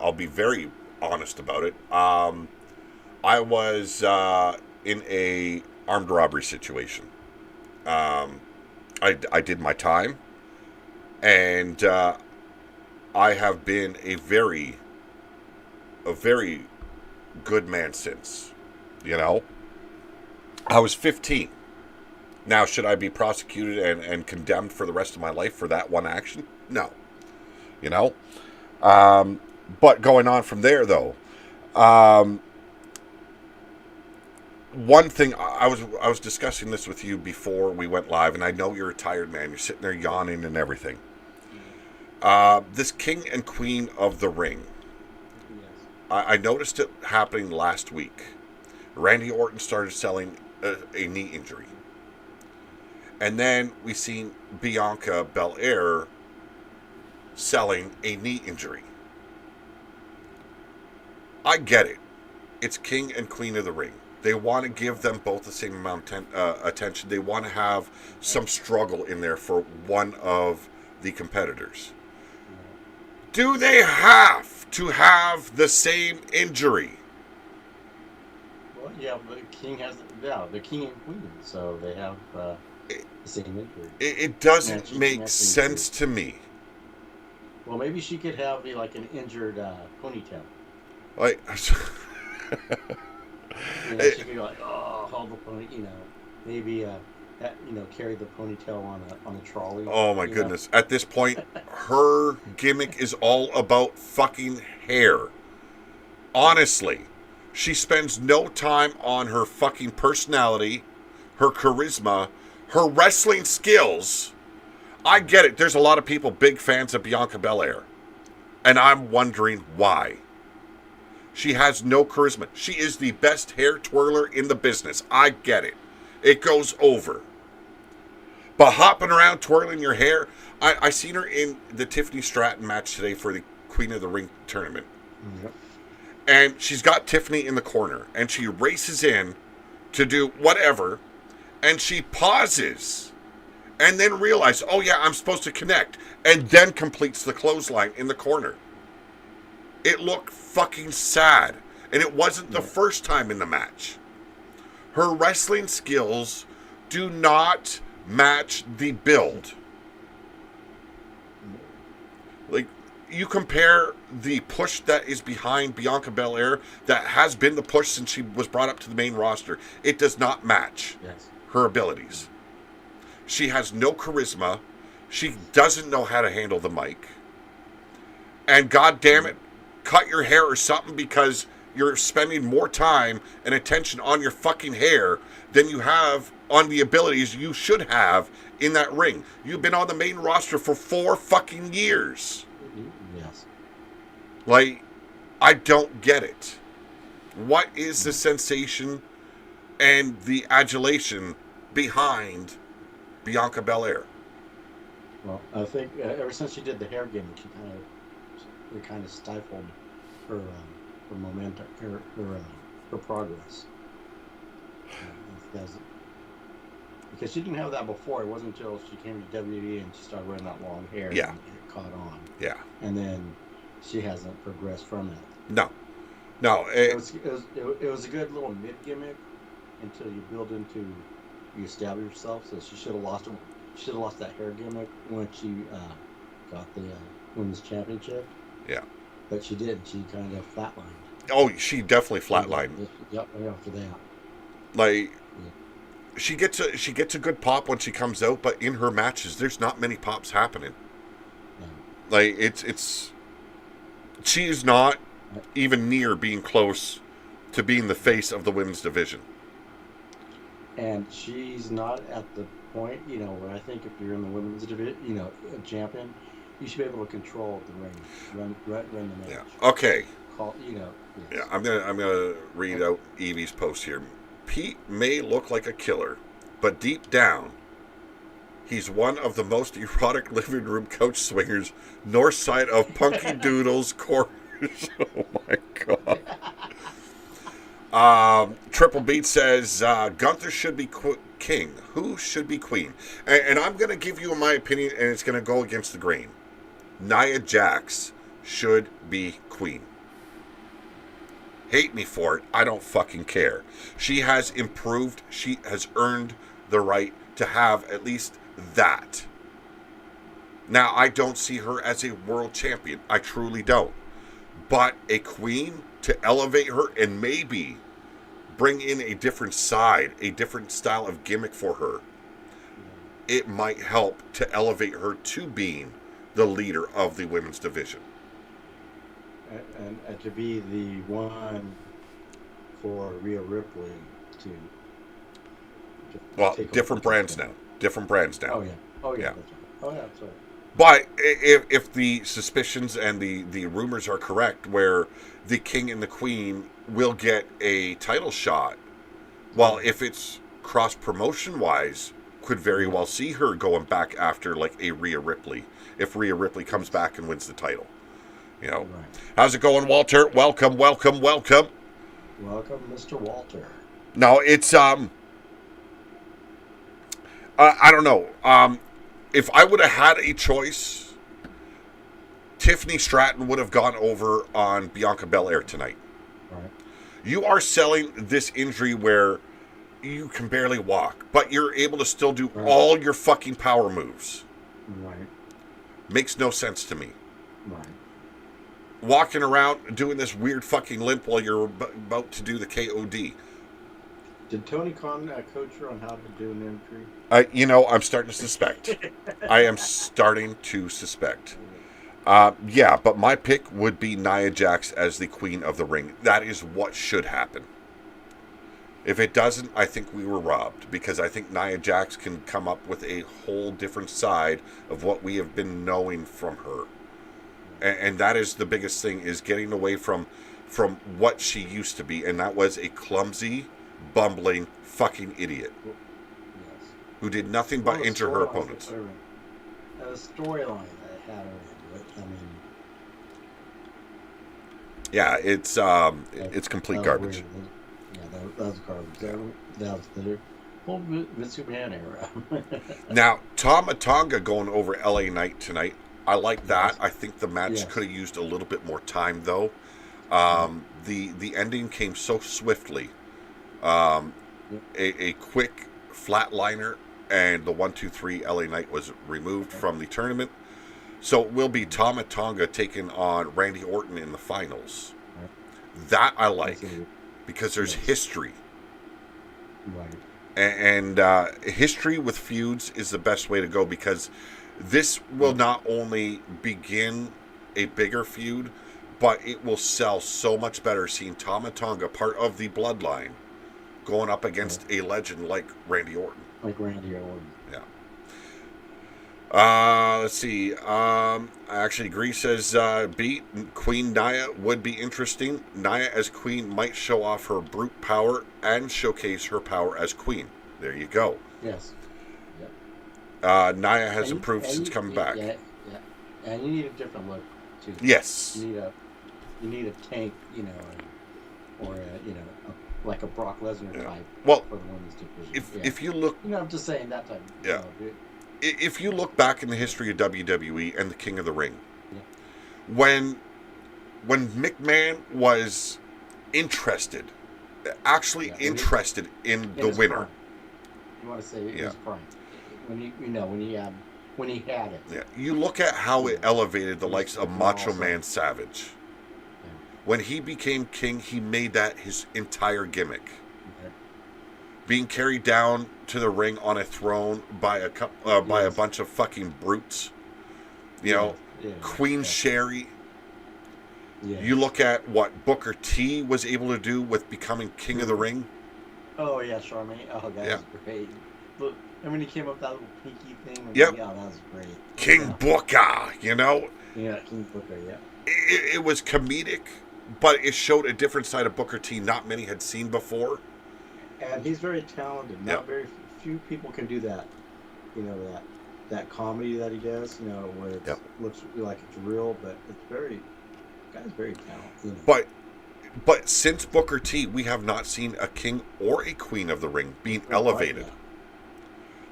honest about it. I was in a armed robbery situation. I did my time, and I have been a very good man since. You know, I was 15. Now, should I be prosecuted and condemned for the rest of my life for that one action? No. You know? But going on from there, though, one thing, I was discussing this with you before we went live, and I know you're a tired man. You're sitting there yawning and everything. This King and Queen of the Ring. Yes. I noticed it happening last week. Randy Orton started selling a knee injury. And then we seen Bianca Belair selling a knee injury. I get it. It's King and Queen of the Ring. They want to give them both the same amount of attention. They want to have some struggle in there for one of the competitors. Do they have to have the same injury? Well, yeah, the king has the king and queen, so they have the same injury. It doesn't make sense to me. Well, maybe she could have like an injured ponytail. Like, She could go like, hold the pony, maybe carry the ponytail on a trolley. oh my goodness! At this point, her gimmick is all about fucking hair. Honestly, she spends no time on her fucking personality, her charisma, her wrestling skills. I get it. There's a lot of people big fans of Bianca Belair. And I'm wondering why. She has no charisma. She is the best hair twirler in the business. I get it. It goes over. But hopping around twirling your hair, I seen her in the Tiffany Stratton match today for the Queen of the Ring tournament. Yep. And she's got Tiffany in the corner. And she races in to do whatever. And she pauses. And then realizes, oh yeah, I'm supposed to connect. And then completes the clothesline in the corner. It looked fucking sad. And it wasn't the first time in the match. Her wrestling skills do not match the build. Like, you compare the push that is behind Bianca Belair, that has been the push since she was brought up to the main roster. It does not match her abilities. She has no charisma. She doesn't know how to handle the mic. And god damn it, cut your hair or something, because you're spending more time and attention on your fucking hair than you have on the abilities you should have in that ring. You've been on the main roster for 4 fucking years. Yes. Like, I don't get it. What is the sensation and the adulation behind Bianca Belair? Well, I think ever since she did the hair gimmick, it kind of stifled her momentum, her progress. Because she didn't have that before. It wasn't until she came to WWE and she started wearing that long hair. Yeah. And it caught on. Yeah. And then she hasn't progressed from it. No. It was a good little mid gimmick until you you establish yourself. So she should have lost that hair gimmick when she got the women's championship. Yeah. But she didn't. She kind of flatlined. Oh, she definitely flatlined. Yep, right after that. Like, she gets a good pop when she comes out, but in her matches, there's not many pops happening. Yeah. Like, she is not even near being close to being the face of the women's division. And she's not at the point, where I think if you're in the women's division, a champion, you should be able to control the ring, run the match. Yeah. Okay. Yes. Yeah, I'm gonna read out Evie's post here. Pete may look like a killer, but deep down, he's one of the most erotic living room couch swingers north side of Punky Doodle's quarters. Oh my god. Triple Beat says Gunther should be king. Who should be queen? And I'm going to give you my opinion, and it's going to go against the grain. Nia Jax should be queen. Hate me for it. I don't fucking care. She has improved. She has earned the right to have at least that. Now, I don't see her as a world champion. I truly don't. But a queen, to elevate her and maybe bring in a different side, a different style of gimmick for her, it might help to elevate her to being the leader of the women's division. And to be the one for Rhea Ripley to well, different brands now. Different brands now. Oh yeah. Oh yeah. Yeah. That's right. Oh yeah. That's right. But if the suspicions and the rumors are correct, where the king and the queen will get a title shot, well, if it's cross promotion wise, could very well see her going back after like a Rhea Ripley, if Rhea Ripley comes back and wins the title. Right. How's it going, Walter? Welcome. Welcome, Mr. Walter. No, it's I don't know. If I would have had a choice, Tiffany Stratton would have gone over on Bianca Belair tonight. Right. You are selling this injury where you can barely walk, but you're able to still do all your fucking power moves. Right. Makes no sense to me. Right. Walking around doing this weird fucking limp while you're about to do the KOD. Did Tony Khan coach her on how to do an entry? I'm starting to suspect. I am starting to suspect. Yeah, but my pick would be Nia Jax as the Queen of the Ring. That is what should happen. If it doesn't, I think we were robbed, because I think Nia Jax can come up with a whole different side of what we have been knowing from her. And that is the biggest thing, is getting away from what she used to be, and that was a clumsy, bumbling, fucking idiot Yes. who did nothing but injure her opponents. The storyline that had her in, I mean, Yeah, it's complete that was garbage. weird. Yeah, that was garbage. That was the whole Vince McMahon era. Now, Tama Tonga going over LA Knight tonight. I like that. Yes. I think the match Yes. could have used a little bit more time, though. The ending came so swiftly. A quick flatliner, and the 1-2-3 LA Knight was removed from the tournament. So it will be Tama Tonga taking on Randy Orton in the finals. That I like, because there's Yes. history. Right. And history with feuds is the best way to go, because this will not only begin a bigger feud, but it will sell so much better seeing Tama Tonga, part of the bloodline, going up against a legend like Randy Orton. Like Randy Orton. Yeah. Let's see. I actually agree, says beat Queen Nia would be interesting. Nia as queen might show off her brute power and showcase her power as queen. There you go. Yes. Nia has improved since coming back. Yeah. And you need a different look too. Yes. You need a tank, or like a Brock Lesnar type. Well, for the women's division. if you look, I'm just saying that type. Yeah. If you look back in the history of WWE and the King of the Ring, Yeah. when McMahon was interested, actually Yeah, interested in the his winner. prime. You want to say his prime when he had it. Yeah, you look at how it elevated the likes of Macho Awesome. Man Savage. When he became king, he made that his entire gimmick. Okay. Being carried down to the ring on a throne by a Yes. bunch of fucking brutes. Yeah. Queen Yeah. Sherry. Yeah. You look at what Booker T was able to do with becoming King of the Ring. Oh yeah, Charmaine. Oh, that Yeah. was great. Look, and when he came up with that little pinky thing. Yep. Yeah, that was great. King Yeah. Booker, Yeah, King Booker. Yeah. It was comedic, but it showed a different side of Booker T not many had seen before. And he's very talented. Not Yeah. very few people can do that. That comedy that he does. Where it Yep. looks like it's real, but it's very. The guy's very talented. But since Booker T, we have not seen a king or a queen of the ring being elevated.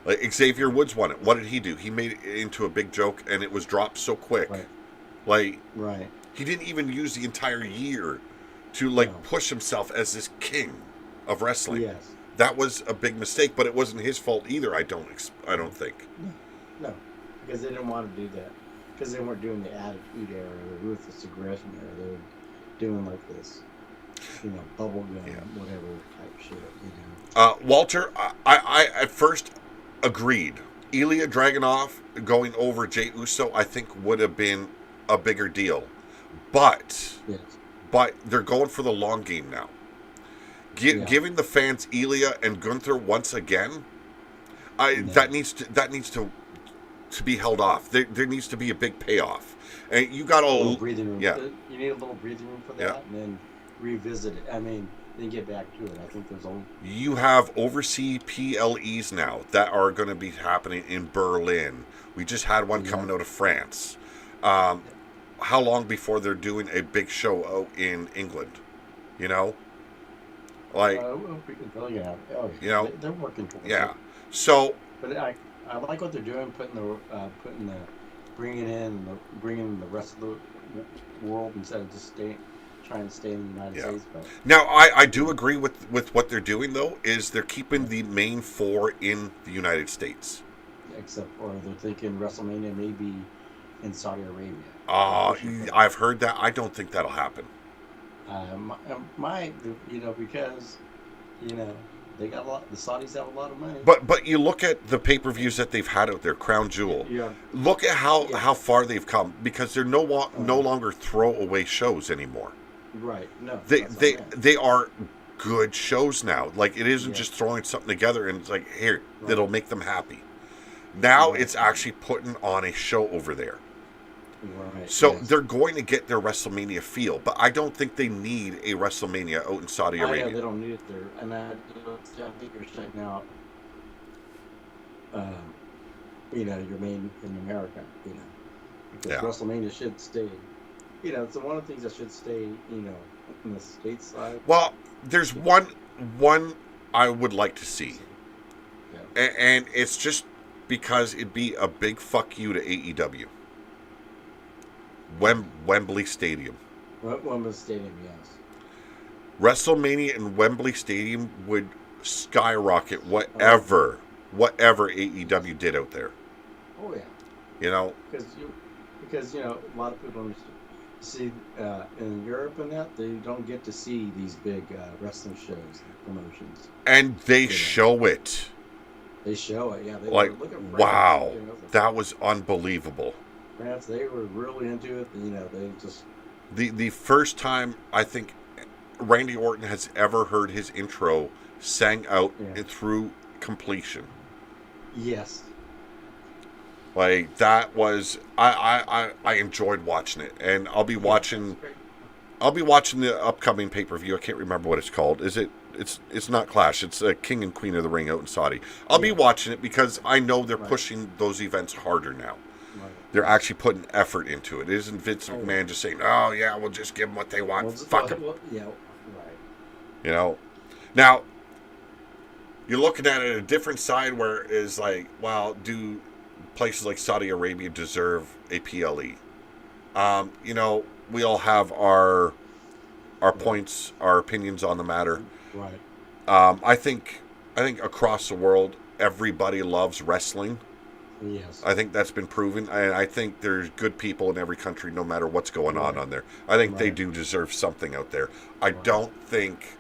Right, Like Xavier Woods won it. What did he do? He made it into a big joke, and it was dropped so quick. Right. Like Right. he didn't even use the entire year to No. push himself as this king of wrestling. Yes. That was a big mistake, but it wasn't his fault either. I don't think. No, because they didn't want to do that. Because they weren't doing the Attitude Era or the Ruthless Aggression Era. They were doing like this, bubblegum, whatever type shit. Walter, I at first agreed. Ilya Dragunov going over Jey Uso, I think, would have been a bigger deal. But Yes. they're going for the long game now. Giving the fans Ilya and Gunther once again, that needs to be held off. There needs to be a big payoff. And you got A all little breathing room. Yeah. You need a little breathing room for that, Yeah. and then revisit it. Then get back to it. I think there's only. You have overseas PLEs now that are going to be happening in Berlin. We just had one coming out of France. How long before they're doing a big show out in England? Like, They're working towards yeah. it. So, But I like what they're doing, bringing in the rest of the world instead of just trying to stay in the United States. But now I do agree with what they're doing, though, is they're keeping the main four in the United States. except for they're thinking WrestleMania may be in Saudi Arabia. I've heard that. I don't think that'll happen. Because They got a lot. The Saudis have a lot of money. But you look at the pay-per-views that they've had out there, Crown Jewel. Yeah. Look at how Yeah. far they've come, because they're no longer throwaway shows anymore. Right. No. They that's what they I meant. they are good shows now. Like, it isn't Yeah. just throwing something together and it's like, here, Right. that'll make them happy. Now Right. it's actually putting on a show over there. Right. So yes. they're going to get their WrestleMania feel, but I don't think they need a WrestleMania out in Saudi Yeah, Arabia. they don't need it there, and I think you're checking out. Your main in America, because Yeah. WrestleMania should stay. It's one of the things that should stay, in the stateside. Well, there's one I would like to see, Yeah. and it's just because it'd be a big fuck you to AEW. Wembley Stadium. Wembley Stadium, yes. WrestleMania in Wembley Stadium would skyrocket whatever AEW did out there. Oh yeah, You know, because a lot of people don't see in Europe and that they don't get to see these big wrestling shows and promotions. and they Yeah. show it. They show it, yeah. They Like, look at France, wow, the that was unbelievable. France, they were really into it. They just The first time I think Randy Orton has ever heard his intro sang out Yeah. through completion. yes. Like, that was I enjoyed watching it, and I'll be watching the upcoming pay-per-view. I can't remember what it's called. It's not Clash. It's King and Queen of the Ring out in Saudi. I'll be Yeah. watching it because I know they're Right. pushing those events harder now. Right. They're actually putting effort into it. It isn't Vince Oh. McMahon just saying, "Oh yeah, we'll just give them what they want." Well, Fuck 'em. yeah, right. You know. Now, you're looking at it a different side where it's like, well, do places like Saudi Arabia deserve a PLE? We all have our points, our opinions on the matter. Right. I think across the world, everybody loves wrestling. Yes. I think that's been proven, and I think there's good people in every country, no matter what's going on there. I think they Right. do deserve something out there. I Right. don't think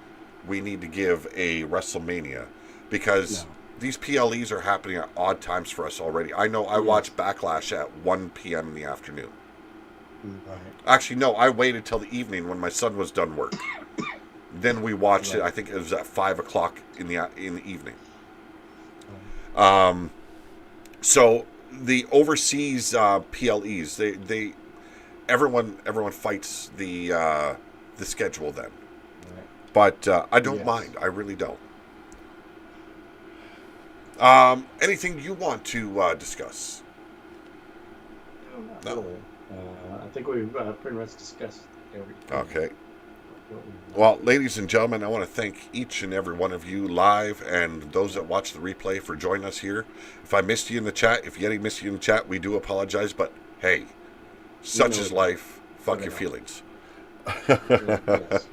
we need to give a WrestleMania, because No. these PLEs are happening at odd times for us already. I know I Yes. watched Backlash at 1 p.m. in the afternoon. Right. Actually, no, I waited till the evening when my son was done work. Then we watched it. Right. I think it was at 5 o'clock in the evening. So the overseas PLEs, everyone fights the schedule then. Right. But I don't Yes. mind. I really don't. Anything you want to discuss? No. Really. I think we've pretty much discussed everything. Okay. What we- Well, ladies and gentlemen, I want to thank each and every one of you live and those that watch the replay for joining us here. If I missed you in the chat, if Yeti missed you in the chat, we do apologize. But hey, such know is it. life. Fuck Put your it feelings. Yes.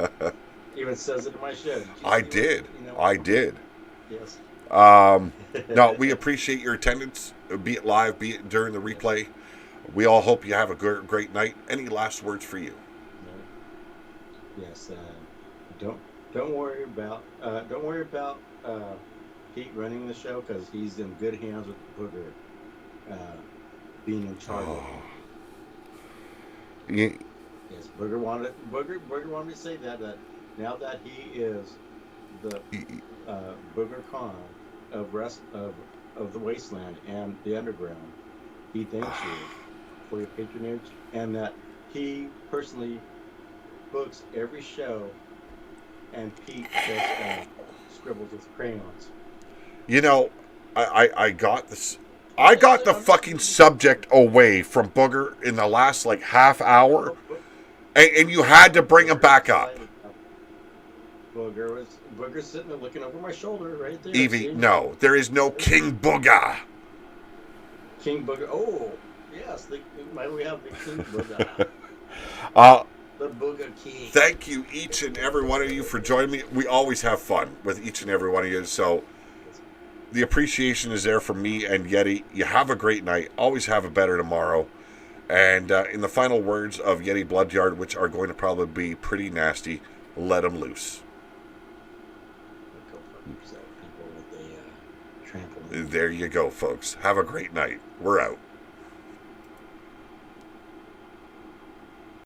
Even says it in my show. Did you I see it? did. You know? I did. Yes. No, we appreciate your attendance, be it live, be it during the replay. We all hope you have a great night. Any last words for you? Yes. Don't worry about Pete running the show, because he's in good hands with Booger being in charge. of it. Yeah, Yes, Booger wanted me to say that now that he is the Booger Khan of the Wasteland and the Underground, he thanks you for your patronage, and that he personally books every show, and Pete just scribbles with crayons. I got this. I got the fucking subject away from Booger in the last half hour, and you had to bring him back up. Booger's sitting there looking over my shoulder right there. Evie, see? no, there is no King Booger. King Booger. Oh, yes. Might we have the King Booger? The Booger King. Thank you, each and every one of you, for joining me. We always have fun with each and every one of you, so the appreciation is there from me and Yeti. You have a great night. Always have a better tomorrow. And in the final words of Yeti Bloodyard, which are going to probably be pretty nasty, let them loose. Go fuck yourself. trampoline. There you go, folks. Have a great night. We're out.